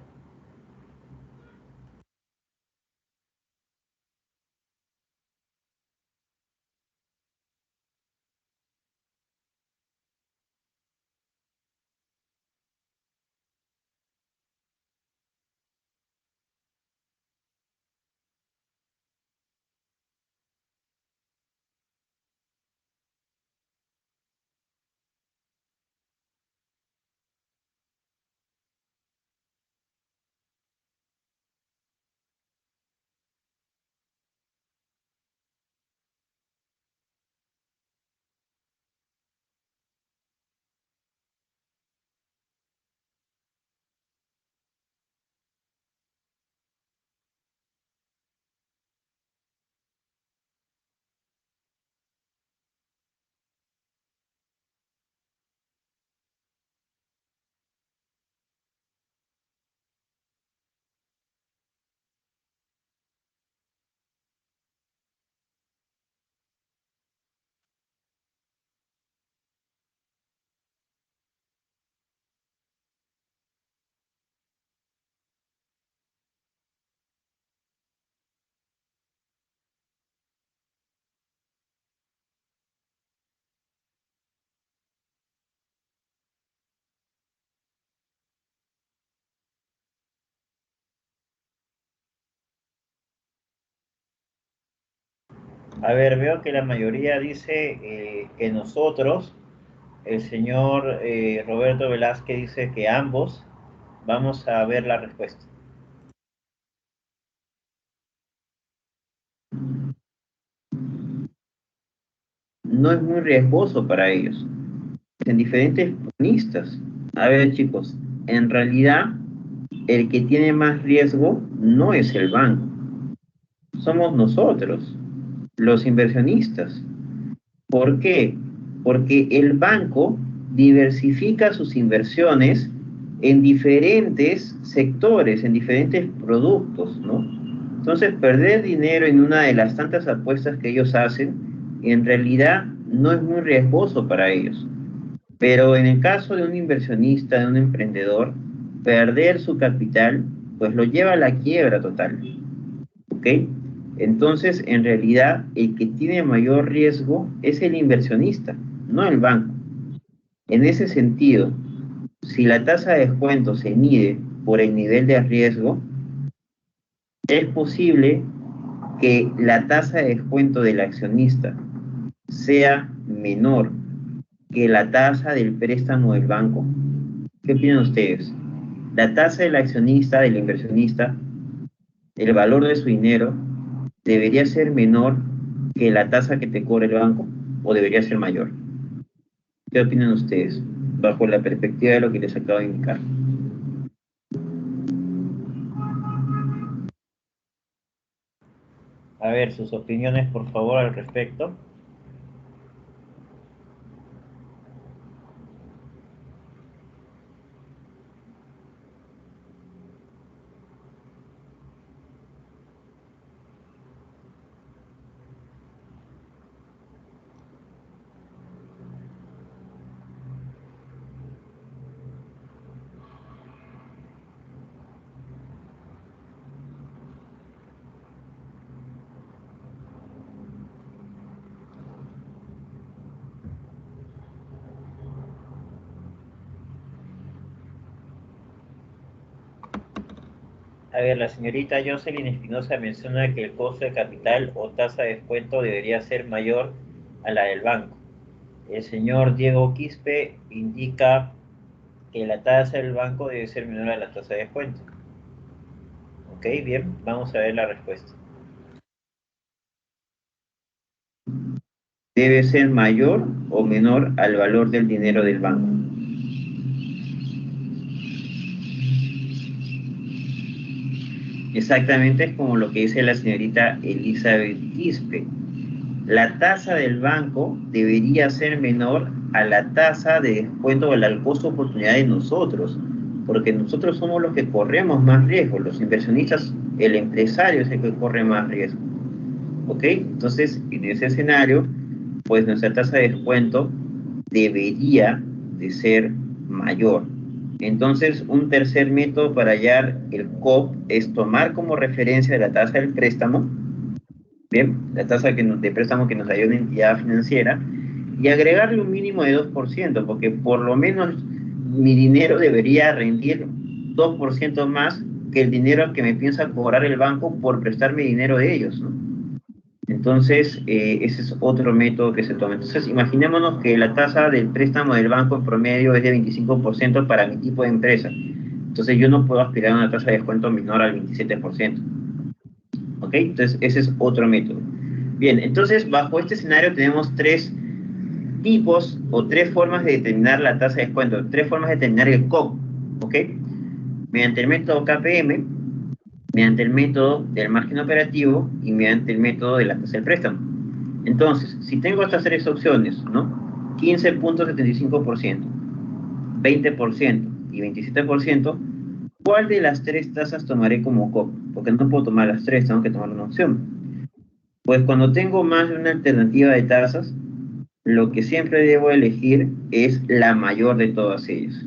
A ver, veo que la mayoría dice que nosotros, el señor Roberto Velázquez dice que ambos. Vamos a ver la respuesta. No es muy riesgoso para ellos. En diferentes cronistas. A ver, chicos, en realidad el que tiene más riesgo no es el banco, somos nosotros, los inversionistas. ¿Por qué? Porque el banco diversifica sus inversiones en diferentes sectores, en diferentes productos, ¿no? Entonces, perder dinero en una de las tantas apuestas que ellos hacen, en realidad no es muy riesgoso para ellos. Pero en el caso de un inversionista, de un emprendedor, perder su capital, pues lo lleva a la quiebra total, ¿ok? Entonces, en realidad, el que tiene mayor riesgo es el inversionista, no el banco. En ese sentido, si la tasa de descuento se mide por el nivel de riesgo, es posible que la tasa de descuento del accionista sea menor que la tasa del préstamo del banco. ¿Qué opinan ustedes? La tasa del accionista, del inversionista, el valor de su dinero, debería ser menor que la tasa que te cobra el banco o debería ser mayor. ¿Qué opinan ustedes bajo la perspectiva de lo que les acabo de indicar? A ver, sus opiniones, por favor, al respecto. A ver, la señorita Jocelyn Espinosa menciona que el costo de capital o tasa de descuento debería ser mayor a la del banco. El señor Diego Quispe indica que la tasa del banco debe ser menor a la tasa de descuento. Ok, bien, vamos a ver la respuesta. Debe ser mayor o menor al valor del dinero del banco. Exactamente es como lo que dice la señorita Elizabeth Quispe. La tasa del banco debería ser menor a la tasa de descuento o al costo de oportunidad de nosotros, porque nosotros somos los que corremos más riesgo, los inversionistas, el empresario es el que corre más riesgo. ¿Ok? Entonces, en ese escenario, pues nuestra tasa de descuento debería de ser mayor. Entonces, un tercer método para hallar el COP es tomar como referencia la tasa del préstamo, bien, la tasa de préstamo que nos da una entidad financiera, y agregarle un mínimo de 2%, porque por lo menos mi dinero debería rendir 2% más que el dinero que me piensa cobrar el banco por prestarme dinero de ellos, ¿no? Entonces, ese es otro método que se toma. Entonces, imaginémonos que la tasa del préstamo del banco en promedio es de 25% para mi tipo de empresa. Entonces, yo no puedo aspirar a una tasa de descuento menor al 27%. ¿Ok? Entonces, ese es otro método. Bien, entonces, bajo este escenario tenemos tres tipos o tres formas de determinar la tasa de descuento, tres formas de determinar el COP. ¿Ok? Mediante el método KPM, mediante el método del margen operativo y mediante el método de la tasa del préstamo. Entonces, si tengo estas tres opciones, ¿no? 15.75%, 20% y 27%, ¿cuál de las tres tasas tomaré como COP? Porque no puedo tomar las tres, tengo que tomar una opción. Pues cuando tengo más de una alternativa de tasas, lo que siempre debo elegir es la mayor de todas ellas.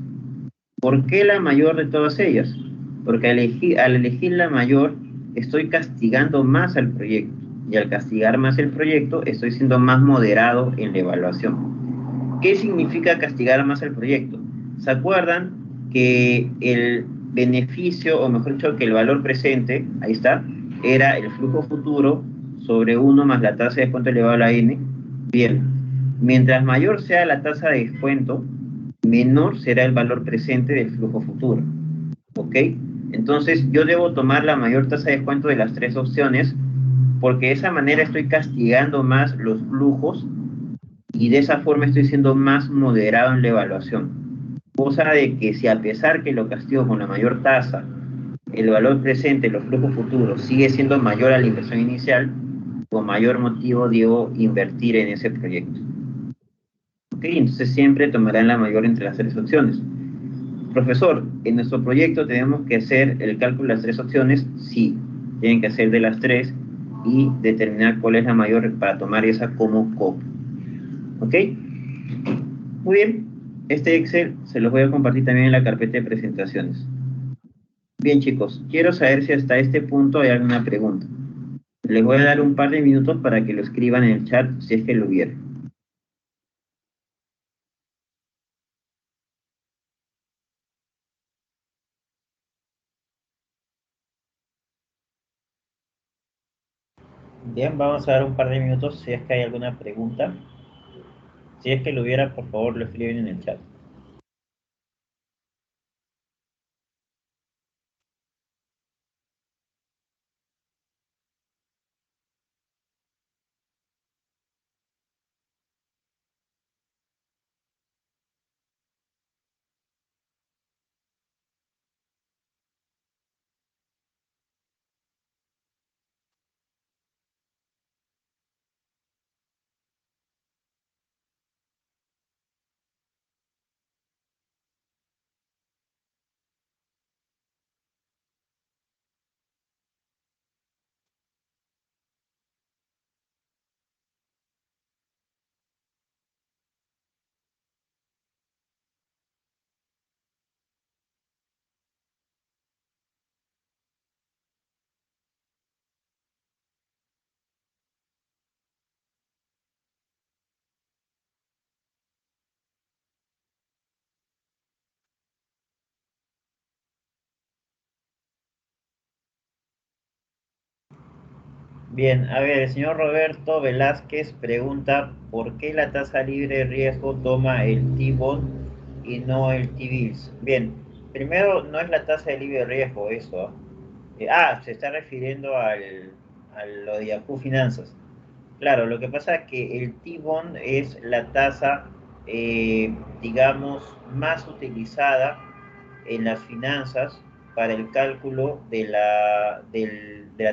¿Por qué la mayor de todas ellas? Porque al elegir la mayor, estoy castigando más al proyecto. Y al castigar más el proyecto, estoy siendo más moderado en la evaluación. ¿Qué significa castigar más al proyecto? ¿Se acuerdan que el beneficio, o mejor dicho, que el valor presente, ahí está, era el flujo futuro sobre 1 más la tasa de descuento elevado a la n. Bien, mientras mayor sea la tasa de descuento, menor será el valor presente del flujo futuro. ¿Ok? Entonces yo debo tomar la mayor tasa de descuento de las tres opciones, porque de esa manera estoy castigando más los flujos y de esa forma estoy siendo más moderado en la evaluación. Cosa de que si a pesar que lo castigo con la mayor tasa, el valor presente de los flujos futuros sigue siendo mayor a la inversión inicial, con mayor motivo debo invertir en ese proyecto. ¿Ok? Entonces siempre tomarán la mayor entre las tres opciones. Profesor, en nuestro proyecto tenemos que hacer el cálculo de las tres opciones. Sí, tienen que hacer de las tres y determinar cuál es la mayor para tomar esa como copia. ¿Ok? Muy bien. Este Excel se los voy a compartir también en la carpeta de presentaciones. Bien, chicos, quiero saber si hasta este punto hay alguna pregunta. Les voy a dar un par de minutos para que lo escriban en el chat si es que lo hubiera. Bien, vamos a dar un par de minutos si es que hay alguna pregunta. Si es que lo hubiera, por favor, lo escriben en el chat. Bien, a ver, el señor Roberto Velázquez pregunta ¿por qué la tasa libre de riesgo toma el T-Bond y no el T-Bills? Bien, primero no es la tasa de libre riesgo eso. Se está refiriendo a lo de Yahoo Finanzas. Claro, lo que pasa es que el T-Bond es la tasa, digamos, más utilizada en las finanzas para el cálculo de la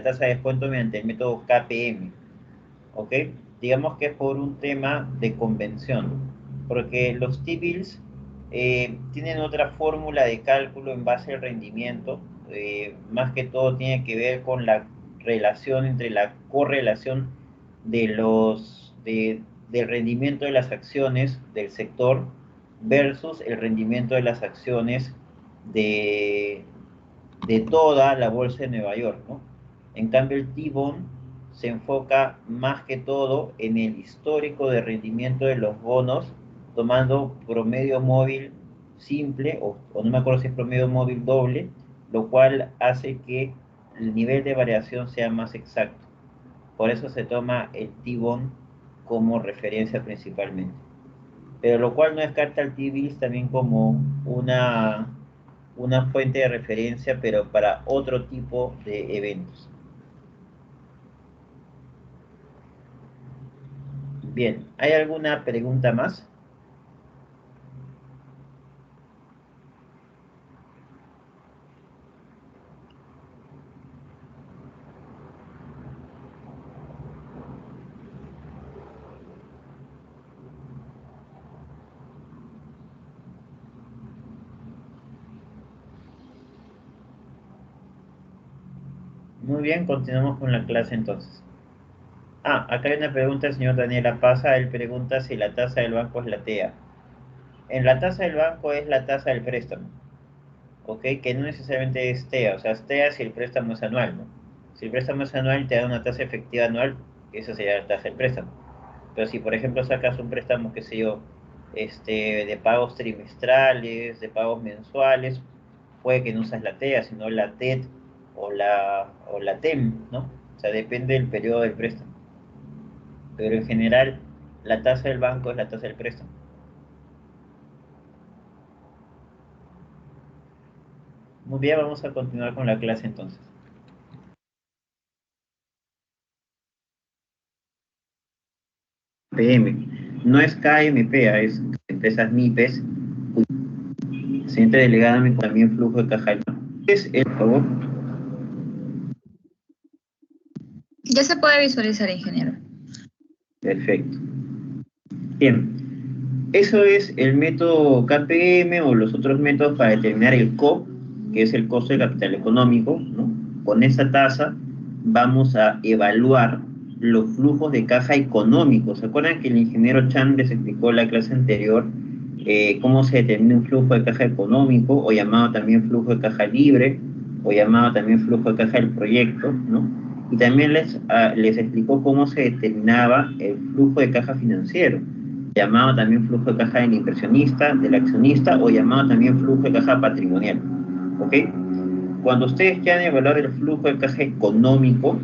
tasa de descuento mediante el método KPM. ¿Ok? Digamos que es por un tema de convención, porque los T-bills tienen otra fórmula de cálculo en base al rendimiento, más que todo tiene que ver con la relación entre la correlación del rendimiento de las acciones del sector versus el rendimiento de las acciones de, de toda la bolsa de Nueva York, ¿no? En cambio, el T-Bond se enfoca más que todo en el histórico de rendimiento de los bonos, tomando promedio móvil simple, o no me acuerdo si es promedio móvil doble, lo cual hace que el nivel de variación sea más exacto. Por eso se toma el T-Bond como referencia principalmente. Pero lo cual no descarta el T-Bills también como una fuente de referencia, pero para otro tipo de eventos. Bien, ¿hay alguna pregunta más? Muy bien, continuamos con la clase entonces. Acá hay una pregunta del señor Daniela Pasa. Él pregunta si la tasa del banco es la TEA. En la tasa del banco es la tasa del préstamo, ¿ok? Que no necesariamente es TEA, o sea, es TEA si el préstamo es anual, ¿no? Si el préstamo es anual, te da una tasa efectiva anual, esa sería la tasa del préstamo. Pero si, por ejemplo, sacas un préstamo, qué sé yo, de pagos trimestrales, de pagos mensuales, puede que no seas la TEA, sino la TED o la TEM, ¿no? O sea, depende del periodo del préstamo. Pero en general, la tasa del banco es la tasa del préstamo. Muy bien, vamos a continuar con la clase entonces. PM. No es KMP, es empresas MIPES. Siguiente delegada, también flujo de caja. Es el favor. Ya se puede visualizar, ingeniero. Perfecto. Bien. Eso es el método KPM o los otros métodos para determinar el COP, que es el costo de capital económico, ¿no? Con esa tasa vamos a evaluar los flujos de caja económicos. ¿Se acuerdan que el ingeniero Chan les explicó en la clase anterior cómo se determina un flujo de caja económico, o llamado también flujo de caja libre, o llamado también flujo de caja del proyecto, ¿no? Y también les explicó cómo se determinaba el flujo de caja financiero, llamado también flujo de caja del inversionista, del accionista, o llamado también flujo de caja patrimonial. ¿Ok? Cuando ustedes quieran evaluar el flujo de caja económico,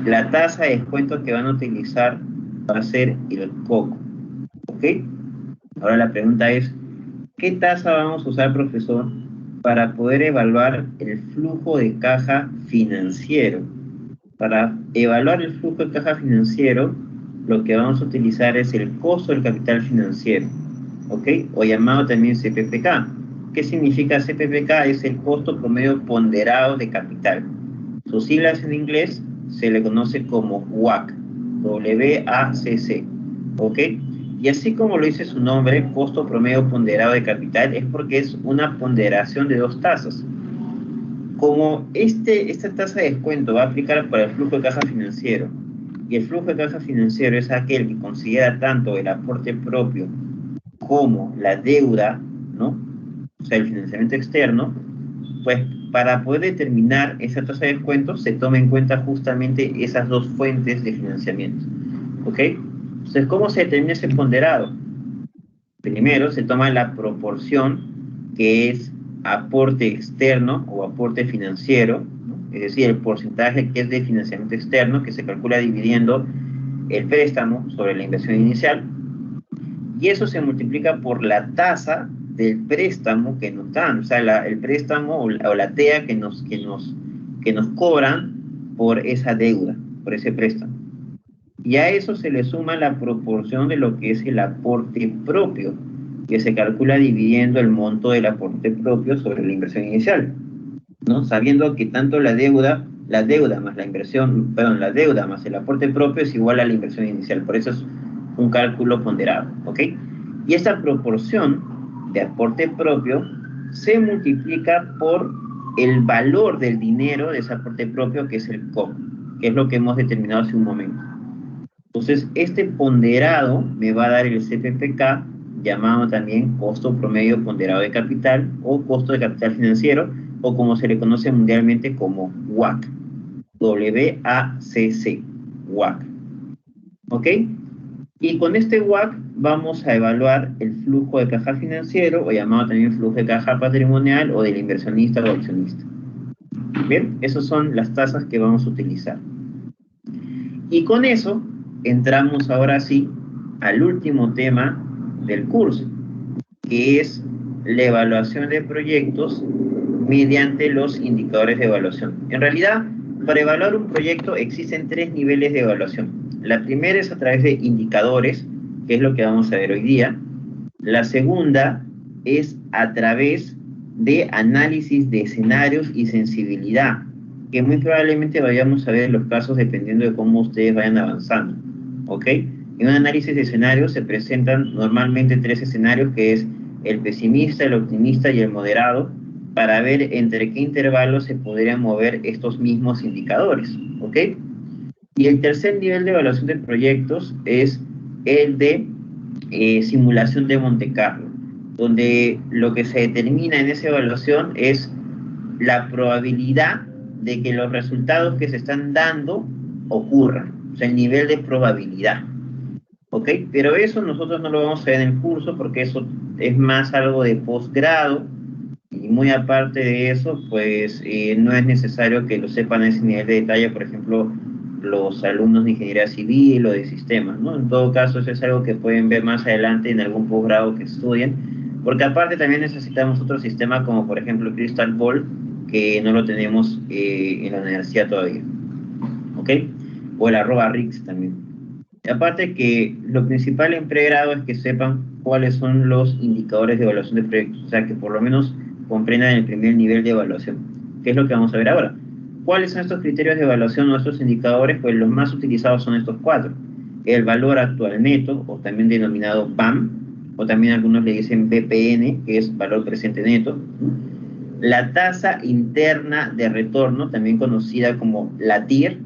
la tasa de descuento que van a utilizar va a ser el COC. ¿Ok? Ahora la pregunta es, ¿qué tasa vamos a usar, profesor, para poder evaluar el flujo de caja financiero? Para evaluar el flujo de caja financiero, lo que vamos a utilizar es el costo del capital financiero, ¿ok? O llamado también CPPK. ¿Qué significa CPPK? Es el costo promedio ponderado de capital. Sus siglas en inglés se le conoce como WACC, W-A-C-C, ¿ok? Y así como lo dice su nombre, costo promedio ponderado de capital, es porque es una ponderación de dos tasas. Como esta tasa de descuento va a aplicar para el flujo de caja financiero, y el flujo de caja financiero es aquel que considera tanto el aporte propio como la deuda, ¿no? O sea, el financiamiento externo, pues para poder determinar esa tasa de descuento se toma en cuenta justamente esas dos fuentes de financiamiento, ¿ok? Entonces, ¿cómo se determina ese ponderado? Primero se toma la proporción, que es aporte externo o aporte financiero, ¿no? Es decir, el porcentaje que es de financiamiento externo, que se calcula dividiendo el préstamo sobre la inversión inicial, y eso se multiplica por la tasa del préstamo que nos dan, o sea, el préstamo o la TEA que nos cobran por esa deuda, por ese préstamo. Y a eso se le suma la proporción de lo que es el aporte propio, que se calcula dividiendo el monto del aporte propio sobre la inversión inicial, ¿no? Sabiendo que tanto la deuda más la inversión, perdón, la deuda más el aporte propio es igual a la inversión inicial, por eso es un cálculo ponderado, ¿ok? Y esta proporción de aporte propio se multiplica por el valor del dinero de ese aporte propio, que es el COP, que es lo que hemos determinado hace un momento. Entonces, este ponderado me va a dar el CPPK, llamado también costo promedio ponderado de capital o costo de capital financiero, o como se le conoce mundialmente como WACC, W-A-C-C, WACC. ¿Ok? Y con este WACC vamos a evaluar el flujo de caja financiero, o llamado también flujo de caja patrimonial, o del inversionista o accionista. Bien, esas son las tasas que vamos a utilizar. Y con eso entramos ahora sí al último tema del curso, que es la evaluación de proyectos mediante los indicadores de evaluación. En realidad, para evaluar un proyecto existen tres niveles de evaluación. La primera es a través de indicadores, que es lo que vamos a ver hoy día. La segunda es a través de análisis de escenarios y sensibilidad, que muy probablemente vayamos a ver en los casos dependiendo de cómo ustedes vayan avanzando, ¿ok? En un análisis de escenarios se presentan normalmente tres escenarios, que es el pesimista, el optimista y el moderado, para ver entre qué intervalos se podrían mover estos mismos indicadores, ¿ok? Y el tercer nivel de evaluación de proyectos es el de simulación de Monte Carlo, donde lo que se determina en esa evaluación es la probabilidad de que los resultados que se están dando ocurran, o sea, el nivel de probabilidad, ¿ok? Pero eso nosotros no lo vamos a ver en el curso, porque eso es más algo de posgrado, y muy aparte de eso, pues no es necesario que lo sepan a ese nivel de detalle, por ejemplo, los alumnos de ingeniería civil o de sistemas, ¿no? En todo caso, eso es algo que pueden ver más adelante en algún posgrado que estudien, porque aparte también necesitamos otro sistema como por ejemplo Crystal Ball, que no lo tenemos en la universidad todavía, ¿ok? O el @RIX también. Aparte que lo principal en pregrado es que sepan cuáles son los indicadores de evaluación de proyectos, o sea, que por lo menos comprendan el primer nivel de evaluación, que es lo que vamos a ver ahora. ¿Cuáles son estos criterios de evaluación o estos indicadores? Pues los más utilizados son estos 4. El valor actual neto, o también denominado VAM, o también algunos le dicen BPN, que es valor presente neto. La tasa interna de retorno, también conocida como la TIR.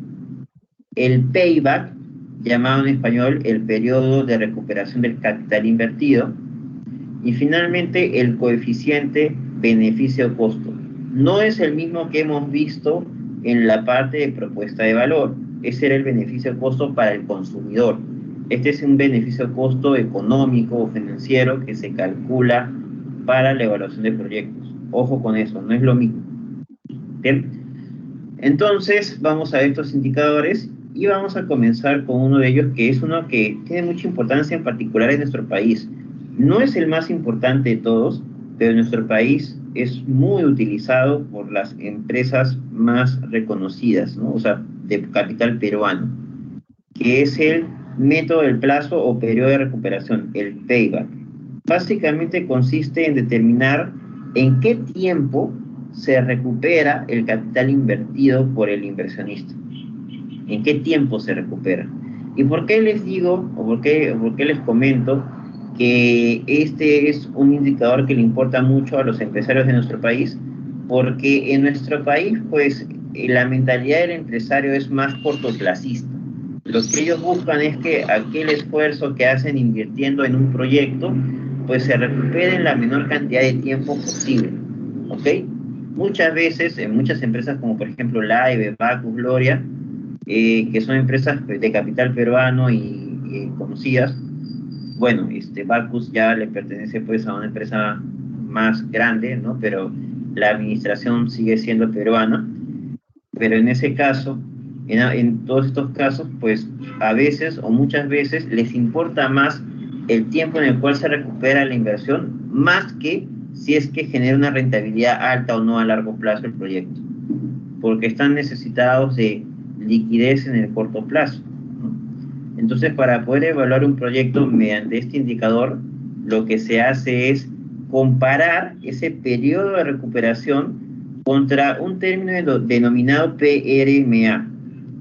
El payback, llamado en español el periodo de recuperación del capital invertido. Y finalmente el coeficiente beneficio-costo. No es el mismo que hemos visto en la parte de propuesta de valor. Ese era el beneficio-costo para el consumidor. Este es un beneficio-costo económico o financiero que se calcula para la evaluación de proyectos. Ojo con eso, no es lo mismo. ¿Bien? Entonces, vamos a estos indicadores y vamos a comenzar con uno de ellos, que es uno que tiene mucha importancia en particular en nuestro país. No es el más importante de todos, pero en nuestro país es muy utilizado por las empresas más reconocidas, ¿no? O sea, de capital peruano, que es el método del plazo o periodo de recuperación, el payback. Básicamente consiste en determinar en qué tiempo se recupera el capital invertido por el inversionista. ¿En qué tiempo se recupera? ¿Y por qué les digo, o por qué les comento que este es un indicador que le importa mucho a los empresarios de nuestro país? Porque en nuestro país, pues, la mentalidad del empresario es más cortoplacista. Lo que ellos buscan es que aquel esfuerzo que hacen invirtiendo en un proyecto, pues se recupere en la menor cantidad de tiempo posible, ¿ok? Muchas veces, en muchas empresas como por ejemplo Live, Bacus, Gloria, que son empresas de capital peruano y conocidas. Bueno, Bacus ya le pertenece pues a una empresa más grande, ¿no? Pero la administración sigue siendo peruana. Pero en ese caso, en todos estos casos, pues a veces o muchas veces les importa más el tiempo en el cual se recupera la inversión, más que si es que genera una rentabilidad alta o no a largo plazo el proyecto, porque están necesitados de liquidez en el corto plazo, ¿no? Entonces, para poder evaluar un proyecto mediante este indicador, lo que se hace es comparar ese periodo de recuperación contra un término denominado PRMA.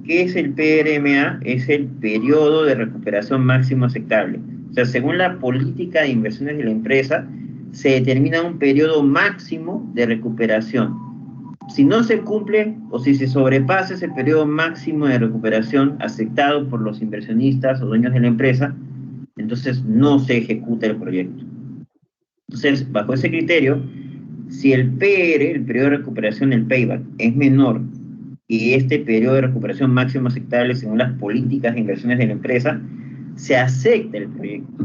¿Qué es el PRMA? Es el periodo de recuperación máximo aceptable. O sea, según la política de inversiones de la empresa, se determina un periodo máximo de recuperación. Si no se cumple o si se sobrepasa ese periodo máximo de recuperación aceptado por los inversionistas o dueños de la empresa, entonces no se ejecuta el proyecto. Entonces, bajo ese criterio, si el PR, el periodo de recuperación, el payback, es menor que este periodo de recuperación máximo aceptable según las políticas de inversiones de la empresa, se acepta el proyecto.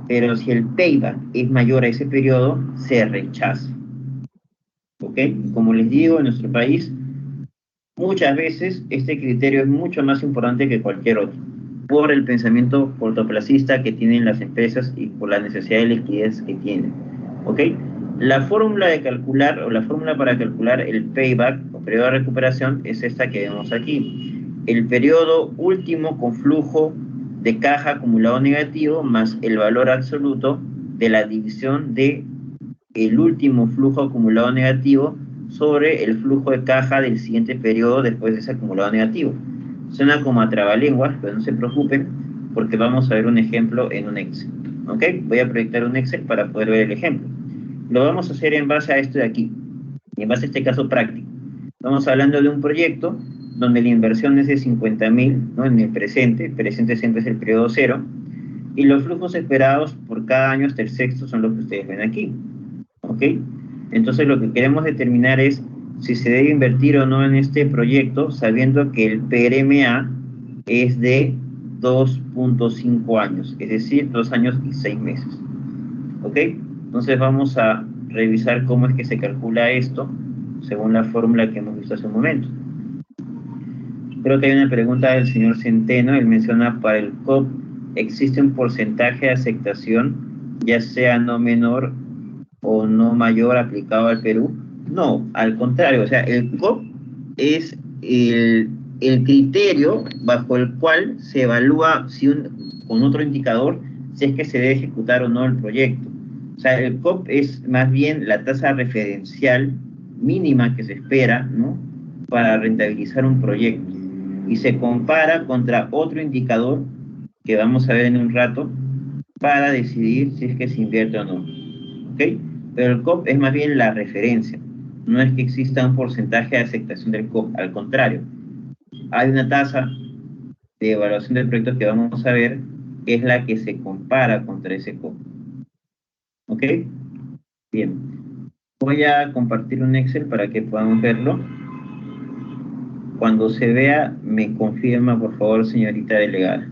Pero si el payback es mayor a ese periodo, se rechaza. ¿Ok? Como les digo, en nuestro país, muchas veces este criterio es mucho más importante que cualquier otro, por el pensamiento cortoplacista que tienen las empresas y por la necesidad de liquidez que tienen. ¿Ok? La fórmula de calcular, o la fórmula para calcular el payback, o periodo de recuperación, es esta que vemos aquí. El periodo último con flujo de caja acumulado negativo más el valor absoluto de la división de el último flujo acumulado negativo sobre el flujo de caja del siguiente periodo después de ese acumulado negativo. Suena como a trabalenguas, pero no se preocupen, porque vamos a ver un ejemplo en un Excel. ¿Ok? Voy a proyectar un Excel para poder ver el ejemplo. Lo vamos a hacer en base a esto de aquí, en base a este caso práctico. Estamos hablando de un proyecto donde la inversión es de 50.000, ¿no? En el presente siempre es el periodo 0, y los flujos esperados por cada año hasta el sexto son los que ustedes ven aquí. ¿Ok? Entonces lo que queremos determinar es si se debe invertir o no en este proyecto, sabiendo que el PRMA es de 2.5 años, es decir, 2 años y 6 meses. ¿Ok? Entonces vamos a revisar cómo es que se calcula esto, según la fórmula que hemos visto hace un momento. Creo que hay una pregunta del señor Centeno. Él menciona, para el COP, ¿existe un porcentaje de aceptación, ya sea no menor o no mayor, aplicado al Perú? No, al contrario, o sea, el COP es el criterio bajo el cual se evalúa si con otro indicador si es que se debe ejecutar o no el proyecto. O sea, el COP es más bien la tasa referencial mínima que se espera, ¿no?, para rentabilizar un proyecto, y se compara contra otro indicador que vamos a ver en un rato para decidir si es que se invierte o no. ¿Ok? Pero el COP es más bien la referencia. No es que exista un porcentaje de aceptación del COP, al contrario. Hay una tasa de evaluación de proyectos que vamos a ver, que es la que se compara contra ese COP. ¿Ok? Bien. Voy a compartir un Excel para que podamos verlo. Cuando se vea, me confirma, por favor, señorita delegada.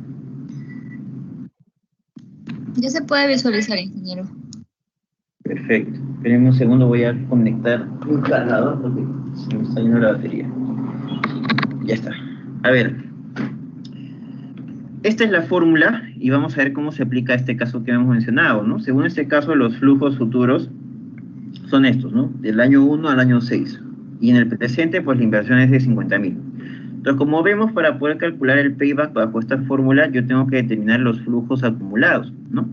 Ya se puede visualizar, ingeniero. Perfecto. Esperen un segundo, voy a conectar un cargador porque se me está yendo la batería. Ya está. A ver. Esta es la fórmula y vamos a ver cómo se aplica este caso que hemos mencionado, ¿no? Según este caso, los flujos futuros son estos, ¿no? Del año 1 al año 6. Y en el presente, pues la inversión es de 50.000. Entonces, como vemos, para poder calcular el payback bajo esta fórmula, yo tengo que determinar los flujos acumulados, ¿no?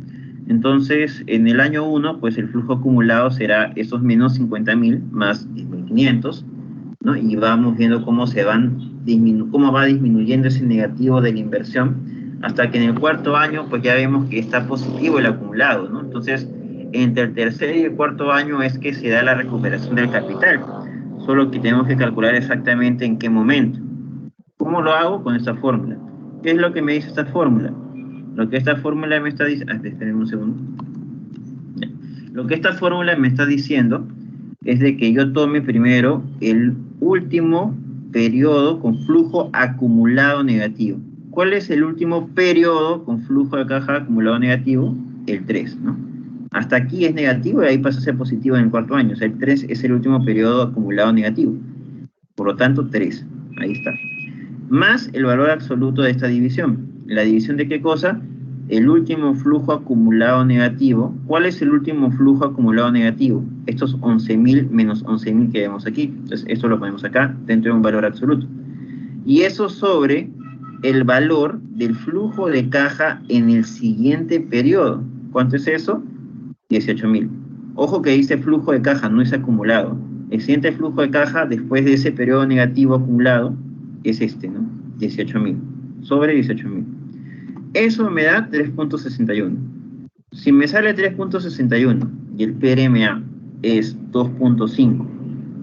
Entonces, en el año 1, pues el flujo acumulado será esos menos 50.000 más 10.500, ¿no? Y vamos viendo cómo cómo va disminuyendo ese negativo de la inversión, hasta que en el cuarto año, pues ya vemos que está positivo el acumulado, ¿no? Entonces, entre el tercer y el cuarto año es que se da la recuperación del capital, solo que tenemos que calcular exactamente en qué momento. ¿Cómo lo hago? Con esta fórmula. ¿Qué es lo que me dice esta fórmula? Lo que esta fórmula me está diciendo... esperen un segundo. Lo que esta fórmula me está diciendo es de que yo tome primero el último periodo con flujo acumulado negativo. ¿Cuál es el último periodo con flujo de caja acumulado negativo? El 3, ¿no? Hasta aquí es negativo y ahí pasa a ser positivo en el cuarto año. O sea, el 3 es el último periodo acumulado negativo. Por lo tanto, 3. Ahí está. Más el valor absoluto de esta división. ¿La división de qué cosa? El último flujo acumulado negativo. ¿Cuál es el último flujo acumulado negativo? Estos 11.000 menos 11.000 que vemos aquí. Entonces, esto lo ponemos acá, dentro de un valor absoluto. Y eso sobre el valor del flujo de caja en el siguiente periodo. ¿Cuánto es eso? 18.000. Ojo que dice flujo de caja, no es acumulado. El siguiente flujo de caja después de ese periodo negativo acumulado es este, ¿no? 18.000. Sobre 18.000. Eso me da 3.61. Si me sale 3.61 y el PRMA es 2.5,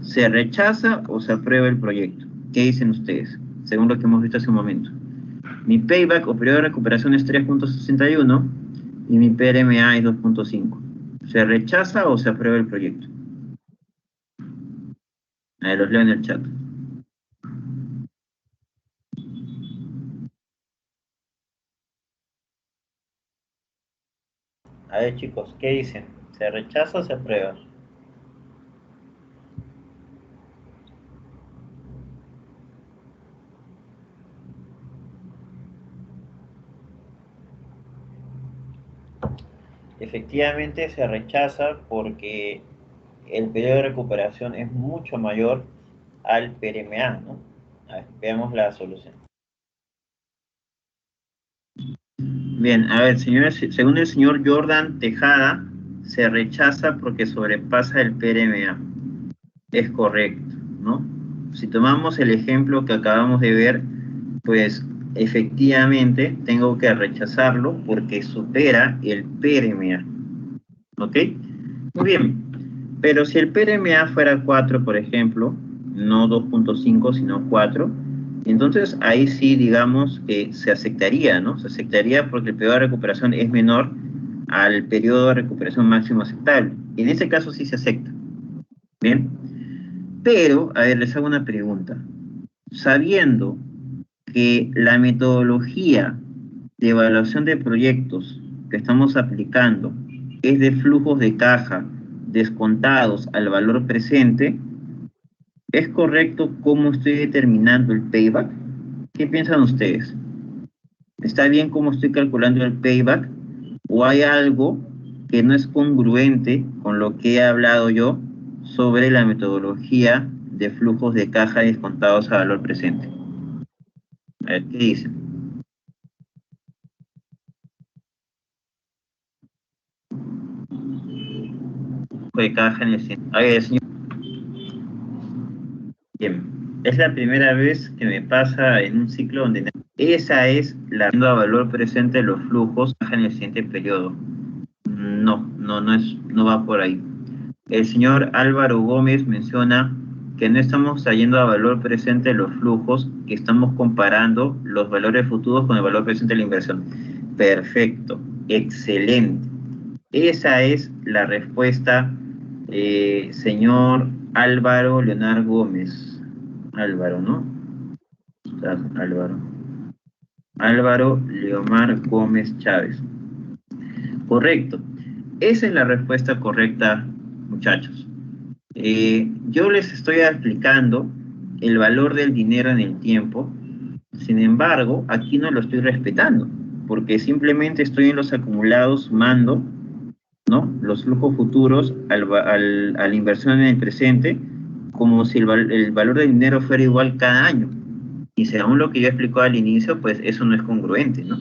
¿se rechaza o se aprueba el proyecto? ¿Qué dicen ustedes? Según lo que hemos visto hace un momento. Mi payback o periodo de recuperación es 3.61 y mi PRMA es 2.5. ¿Se rechaza o se aprueba el proyecto? A ver, los leo en el chat. A ver, chicos, ¿qué dicen? ¿Se rechaza o se aprueba? Efectivamente se rechaza porque el periodo de recuperación es mucho mayor al PRMA, ¿no? A ver, veamos la solución. Bien, a ver, señores, según el señor Jordan Tejada, se rechaza porque sobrepasa el PRMA. Es correcto, ¿no? Si tomamos el ejemplo que acabamos de ver, pues efectivamente tengo que rechazarlo porque supera el PRMA. ¿Ok? Muy bien. Pero si el PRMA fuera 4, por ejemplo, no 2.5, sino 4, entonces ahí sí, digamos, que se aceptaría, ¿no? Se aceptaría porque el periodo de recuperación es menor al periodo de recuperación máximo aceptable. En ese caso sí se acepta. Bien. Pero, a ver, les hago una pregunta. Sabiendo que la metodología de evaluación de proyectos que estamos aplicando es de flujos de caja descontados al valor presente, ¿es correcto cómo estoy determinando el payback? ¿Qué piensan ustedes? ¿Está bien cómo estoy calculando el payback? ¿O hay algo que no es congruente con lo que he hablado yo sobre la metodología de flujos de caja descontados a valor presente? A ver, ¿qué dicen? De caja en el... A ver, señor. Bien, es la primera vez que me pasa en un ciclo donde esa es la a valor presente de los flujos en el siguiente periodo. No va por ahí. El señor Álvaro Gómez menciona que no estamos trayendo a valor presente los flujos, que estamos comparando los valores futuros con el valor presente de la inversión. Perfecto, excelente. Esa es la respuesta, señor Álvaro Leonardo Gómez. Álvaro, ¿no? Álvaro. Álvaro Leomar Gómez Chávez. Correcto. Esa es la respuesta correcta, muchachos. Yo les estoy explicando el valor del dinero en el tiempo. Sin embargo, aquí no lo estoy respetando, porque simplemente estoy en los acumulados sumando, ¿no?, los flujos futuros a la inversión en el presente, como si el valor del dinero fuera igual cada año. Y según lo que yo explicó al inicio, pues eso no es congruente, ¿no?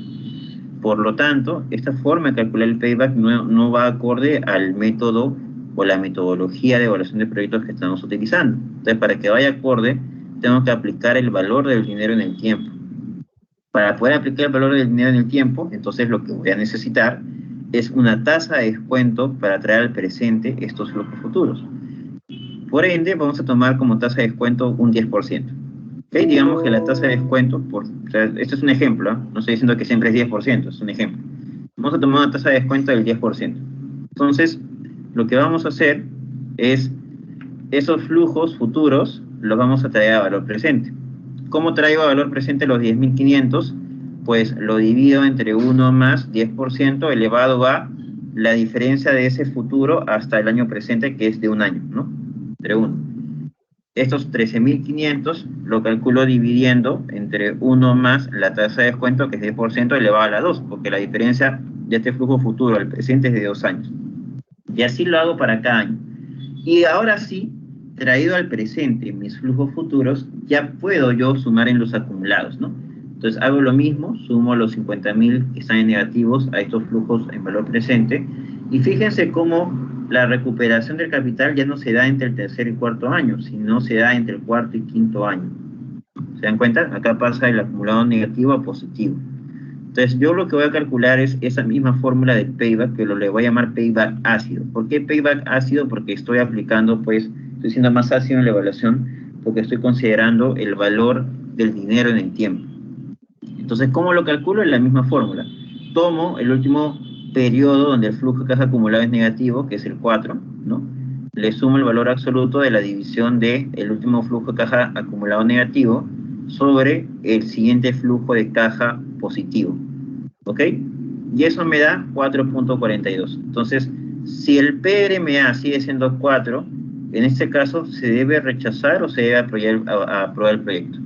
Por lo tanto, esta forma de calcular el payback no va acorde al método o la metodología de evaluación de proyectos que estamos utilizando. Entonces, para que vaya acorde, tengo que aplicar el valor del dinero en el tiempo. Para poder aplicar el valor del dinero en el tiempo, entonces lo que voy a necesitar es una tasa de descuento para traer al presente estos flujos futuros. Por ende, vamos a tomar como tasa de descuento un 10%. ¿Okay? Digamos que la tasa de descuento, esto es un ejemplo, ¿eh? No estoy diciendo que siempre es 10%, es un ejemplo. Vamos a tomar una tasa de descuento del 10%. Entonces, lo que vamos a hacer es, esos flujos futuros los vamos a traer a valor presente. ¿Cómo traigo a valor presente los 10.500? Pues lo divido entre 1 más 10% elevado a la diferencia de ese futuro hasta el año presente, que es de un año, ¿no? Entre 1. Estos 13.500 lo calculo dividiendo entre 1 más la tasa de descuento, que es 10% elevado a la 2, porque la diferencia de este flujo futuro al presente es de 2 años. Y así lo hago para cada año. Y ahora sí, traído al presente mis flujos futuros, ya puedo yo sumar en los acumulados, ¿no? Entonces hago lo mismo, sumo los 50.000 que están en negativos a estos flujos en valor presente, y fíjense cómo la recuperación del capital ya no se da entre el tercer y cuarto año, sino se da entre el cuarto y quinto año. ¿Se dan cuenta? Acá pasa el acumulado negativo a positivo. Entonces yo lo que voy a calcular es esa misma fórmula de payback, que le voy a llamar payback ácido. ¿Por qué payback ácido? Porque estoy aplicando, pues, estoy siendo más ácido en la evaluación, porque estoy considerando el valor del dinero en el tiempo. Entonces, ¿cómo lo calculo? En la misma fórmula. Tomo el último periodo donde el flujo de caja acumulado es negativo, que es el 4, ¿no? Le sumo el valor absoluto de la división del último flujo de caja acumulado negativo sobre el siguiente flujo de caja positivo, ¿ok? Y eso me da 4.42. Entonces, si el PRMA sigue siendo 4, en este caso, ¿se debe rechazar o se debe aprobar el proyecto?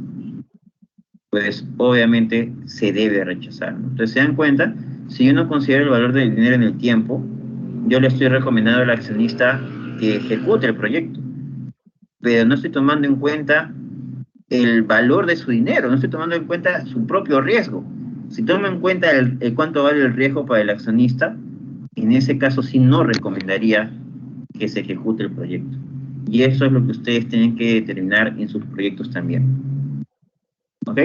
Pues obviamente se debe rechazar, ¿no? Entonces, ¿se dan cuenta? Si yo no considero el valor del dinero en el tiempo, yo le estoy recomendando al accionista que ejecute el proyecto, pero no estoy tomando en cuenta el valor de su dinero, no estoy tomando en cuenta su propio riesgo. Si tomo en cuenta el cuánto vale el riesgo para el accionista, en ese caso sí no recomendaría que se ejecute el proyecto. Y eso es lo que ustedes tienen que determinar en sus proyectos también. ¿Ok?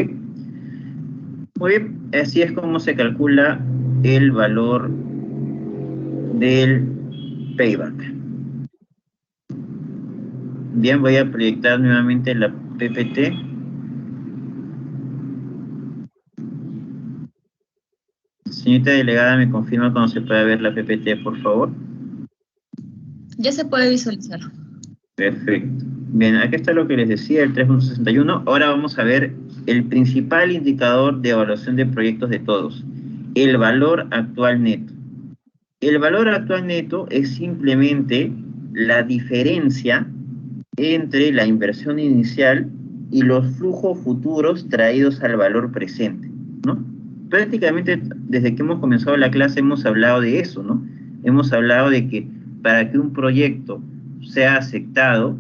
Muy bien, así es como se calcula el valor del payback. Bien, voy a proyectar nuevamente la PPT. Señorita delegada, ¿me confirma cuando se puede ver la PPT, por favor? Ya se puede visualizar. Perfecto. Bien, aquí está lo que les decía, el 3.61. Ahora vamos a ver el principal indicador de evaluación de proyectos de todos, el valor actual neto. El valor actual neto es simplemente la diferencia entre la inversión inicial y los flujos futuros traídos al valor presente, ¿no? Prácticamente desde que hemos comenzado la clase hemos hablado de eso, ¿no? Hemos hablado de que para que un proyecto sea aceptado,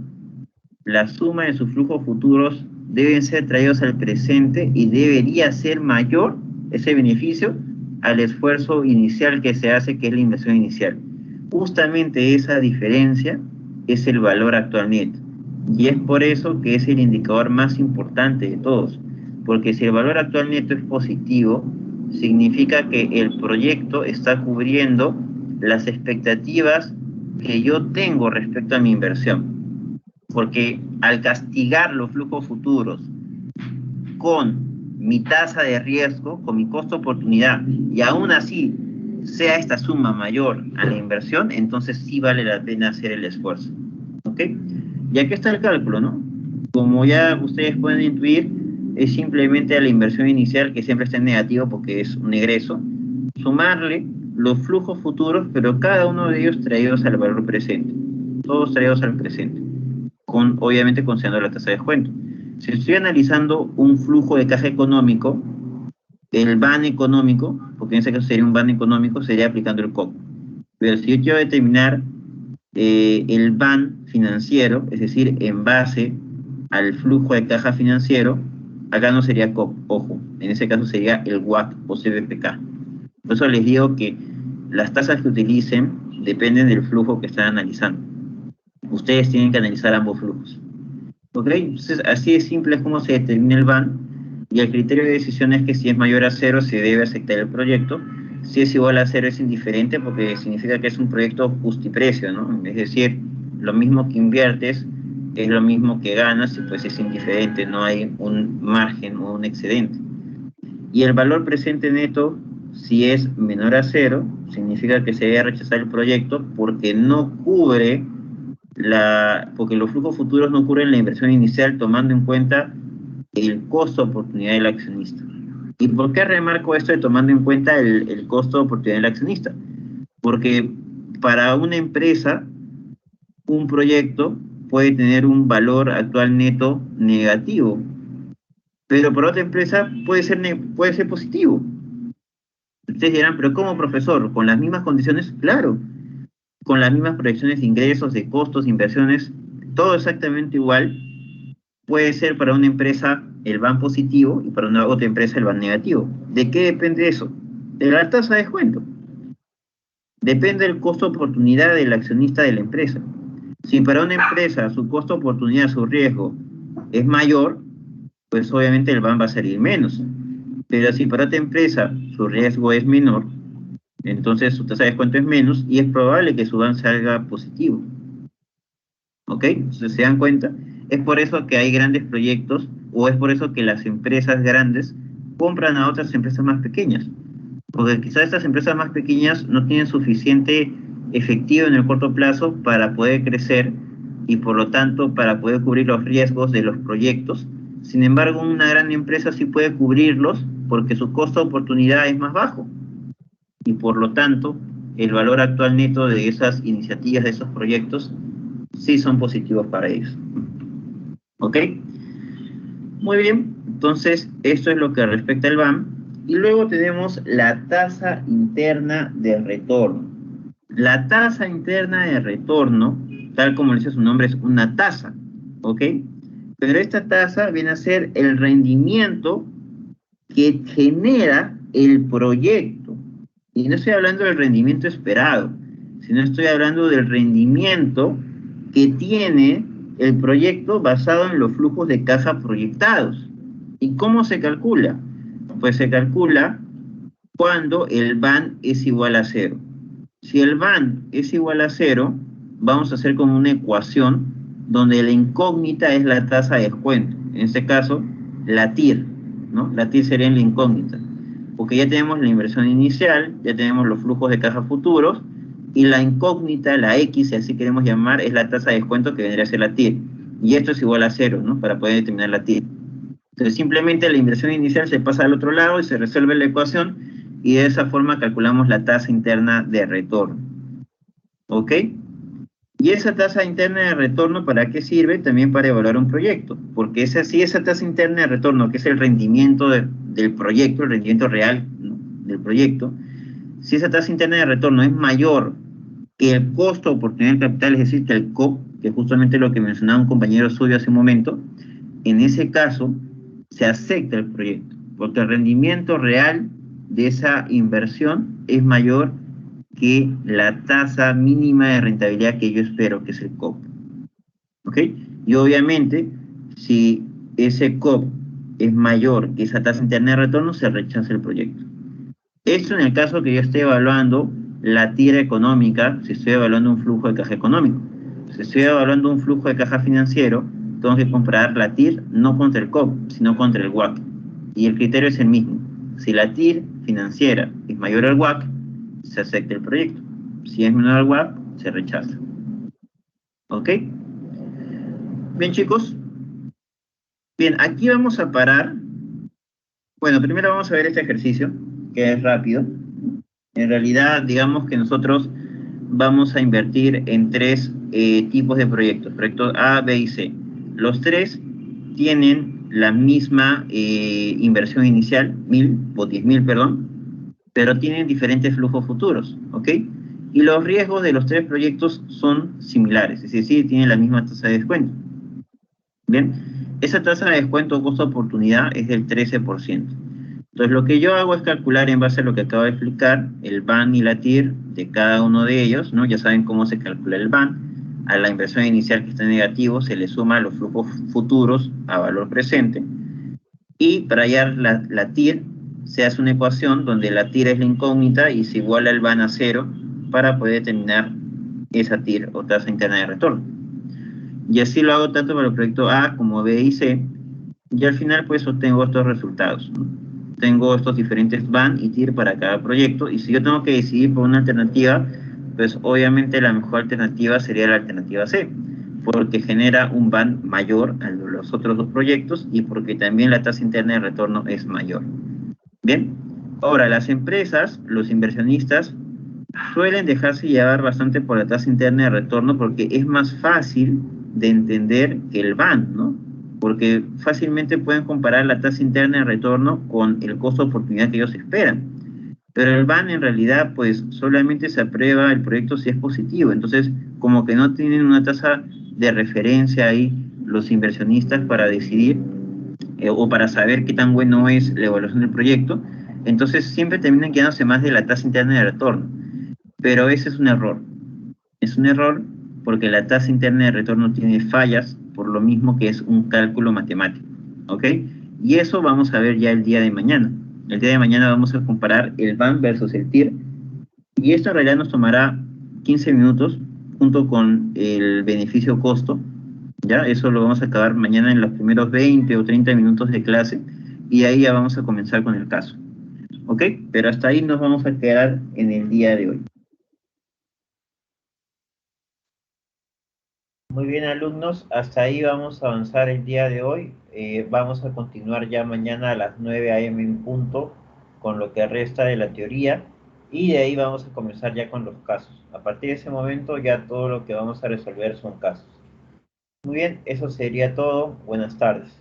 la suma de sus flujos futuros deben ser traídos al presente y debería ser mayor ese beneficio al esfuerzo inicial que se hace, que es la inversión inicial. Justamente esa diferencia es el valor actual neto. Y es por eso que es el indicador más importante de todos. Porque si el valor actual neto es positivo, significa que el proyecto está cubriendo las expectativas que yo tengo respecto a mi inversión. Porque al castigar los flujos futuros con mi tasa de riesgo, con mi costo de oportunidad, y aún así sea esta suma mayor a la inversión, entonces sí vale la pena hacer el esfuerzo. ¿Ok? Y aquí está el cálculo, ¿no? Como ya ustedes pueden intuir, es simplemente a la inversión inicial, que siempre está en negativo porque es un egreso, sumarle los flujos futuros, pero cada uno de ellos traídos al valor presente. Todos traídos al presente. Obviamente considerando la tasa de descuento. Si estoy analizando un flujo de caja económico, el BAN económico, porque en ese caso sería un BAN económico, sería aplicando el COP. Pero si yo quiero determinar el BAN financiero, es decir, en base al flujo de caja financiero, acá no sería COP, ojo, en ese caso sería el WACC o CBPK. Por eso les digo que las tasas que utilicen dependen del flujo que están analizando. Ustedes tienen que analizar ambos flujos. ¿Ok? Entonces, así de simple es como se determina el BAN, y el criterio de decisión es que si es mayor a 0 se debe aceptar el proyecto, si es igual a 0 es indiferente porque significa que es un proyecto justiprecio, ¿no? Es decir, lo mismo que inviertes es lo mismo que ganas y pues es indiferente, no hay un margen o un excedente. Y el valor presente neto, si es menor a 0, significa que se debe rechazar el proyecto porque no cubre porque los flujos futuros no cubren la inversión inicial tomando en cuenta el costo de oportunidad del accionista. ¿Y por qué remarco esto de tomando en cuenta el costo de oportunidad del accionista? Porque para una empresa, un proyecto puede tener un valor actual neto negativo, pero para otra empresa puede ser positivo. Ustedes dirán, pero ¿cómo, profesor? ¿Con las mismas condiciones? Claro, con las mismas proyecciones de ingresos, de costos, de inversiones, todo exactamente igual. Puede ser para una empresa el BAN positivo y para una otra empresa el BAN negativo. ¿De qué depende eso? De la tasa de descuento. Depende del costo de oportunidad del accionista de la empresa. Si para una empresa su costo de oportunidad, su riesgo es mayor, pues obviamente el BAN va a salir menos. Pero si para otra empresa su riesgo es menor, entonces su tasa de descuento es menos y es probable que su BAN salga positivo. ¿Ok? Entonces, ¿se dan cuenta? Es por eso que hay grandes proyectos, o es por eso que las empresas grandes compran a otras empresas más pequeñas. Porque quizás estas empresas más pequeñas no tienen suficiente efectivo en el corto plazo para poder crecer y por lo tanto para poder cubrir los riesgos de los proyectos. Sin embargo, una gran empresa sí puede cubrirlos porque su costo de oportunidad es más bajo. Y por lo tanto, el valor actual neto de esas iniciativas, de esos proyectos, sí son positivos para ellos. ¿Ok? Muy bien, entonces esto es lo que respecta al BAM. Y luego tenemos la tasa interna de retorno. La tasa interna de retorno, tal como dice su nombre, es una tasa, ¿ok? Pero esta tasa viene a ser el rendimiento que genera el proyecto. Y no estoy hablando del rendimiento esperado, sino estoy hablando del rendimiento que tiene el proyecto basado en los flujos de caja proyectados. ¿Y cómo se calcula? Pues se calcula cuando el BAN es igual a 0. Si el BAN es igual a 0, vamos a hacer como una ecuación donde la incógnita es la tasa de descuento. En este caso, la TIR, ¿no? La TIR sería la incógnita. Porque ya tenemos la inversión inicial, ya tenemos los flujos de caja futuros, y la incógnita, la X, si así queremos llamar, es la tasa de descuento que vendría a ser la TIR. Y esto es igual a 0, ¿no? Para poder determinar la TIR. Entonces simplemente la inversión inicial se pasa al otro lado y se resuelve la ecuación, y de esa forma calculamos la tasa interna de retorno. ¿Ok? Y esa tasa interna de retorno, ¿para qué sirve? También para evaluar un proyecto, porque esa tasa interna de retorno, que es el rendimiento del proyecto, el rendimiento real, ¿no?, del proyecto, si esa tasa interna de retorno es mayor que el costo de oportunidad de capital, es decir, que el COP, que es justamente lo que mencionaba un compañero suyo hace un momento, en ese caso se acepta el proyecto, porque el rendimiento real de esa inversión es mayor que la tasa mínima de rentabilidad que yo espero, que es el COP. ¿Ok? Y obviamente, si ese COP es mayor que esa tasa interna de retorno, se rechaza el proyecto. Esto en el caso que yo esté evaluando la tira económica, si estoy evaluando un flujo de caja económico. Si estoy evaluando un flujo de caja financiero, tengo que comparar la TIR no contra el COP, sino contra el WACC. Y el criterio es el mismo. Si la TIR financiera es mayor al WACC, se acepta el proyecto. Si es menor al WACC, se rechaza. ¿Ok? Bien, chicos. Bien, aquí vamos a parar. Bueno, primero vamos a ver este ejercicio, que es rápido. En realidad, digamos que nosotros vamos a invertir en tres tipos de proyectos, proyectos A, B y C. Los tres tienen la misma inversión inicial, 1000 o 10.000, perdón, pero tienen diferentes flujos futuros, ¿ok? Y los riesgos de los tres proyectos son similares, es decir, tienen la misma tasa de descuento. Bien, esa tasa de descuento costo de oportunidad es del 13%. Entonces, lo que yo hago es calcular en base a lo que acabo de explicar, el BAN y la TIR de cada uno de ellos, ¿no? Ya saben cómo se calcula el BAN. A la inversión inicial que está en negativo se le suma los flujos futuros a valor presente. Y para hallar la TIR, se hace una ecuación donde la TIR es la incógnita y se iguala el BAN a 0 para poder determinar esa TIR o tasa interna de retorno. Y así lo hago tanto para el proyecto A como B y C. Y al final pues obtengo estos resultados, ¿no? Tengo estos diferentes BAN y TIR para cada proyecto, y si yo tengo que decidir por una alternativa, pues obviamente la mejor alternativa sería la alternativa C, porque genera un BAN mayor a los otros dos proyectos y porque también la tasa interna de retorno es mayor. Bien, ahora las empresas, los inversionistas, suelen dejarse llevar bastante por la tasa interna de retorno porque es más fácil de entender que el BAN, ¿no? Porque fácilmente pueden comparar la tasa interna de retorno con el costo de oportunidad que ellos esperan. Pero el BAN en realidad pues solamente se aprueba el proyecto si es positivo, entonces como que no tienen una tasa de referencia ahí los inversionistas para decidir o para saber qué tan bueno es la evaluación del proyecto, entonces siempre terminan quedándose más de la tasa interna de retorno. Pero ese es un error. Es un error porque la tasa interna de retorno tiene fallas, por lo mismo que es un cálculo matemático, ¿ok? Y eso vamos a ver ya el día de mañana. El día de mañana vamos a comparar el BAN versus el TIR, y esto en realidad nos tomará 15 minutos junto con el beneficio-costo, ¿ya? Eso lo vamos a acabar mañana en los primeros 20 o 30 minutos de clase, y ahí ya vamos a comenzar con el caso, ¿ok? Pero hasta ahí nos vamos a quedar en el día de hoy. Muy bien, alumnos, hasta ahí vamos a avanzar el día de hoy. Vamos a continuar ya mañana a las 9 a.m. en punto con lo que resta de la teoría, y de ahí vamos a comenzar ya con los casos. A partir de ese momento ya todo lo que vamos a resolver son casos. Muy bien, eso sería todo. Buenas tardes.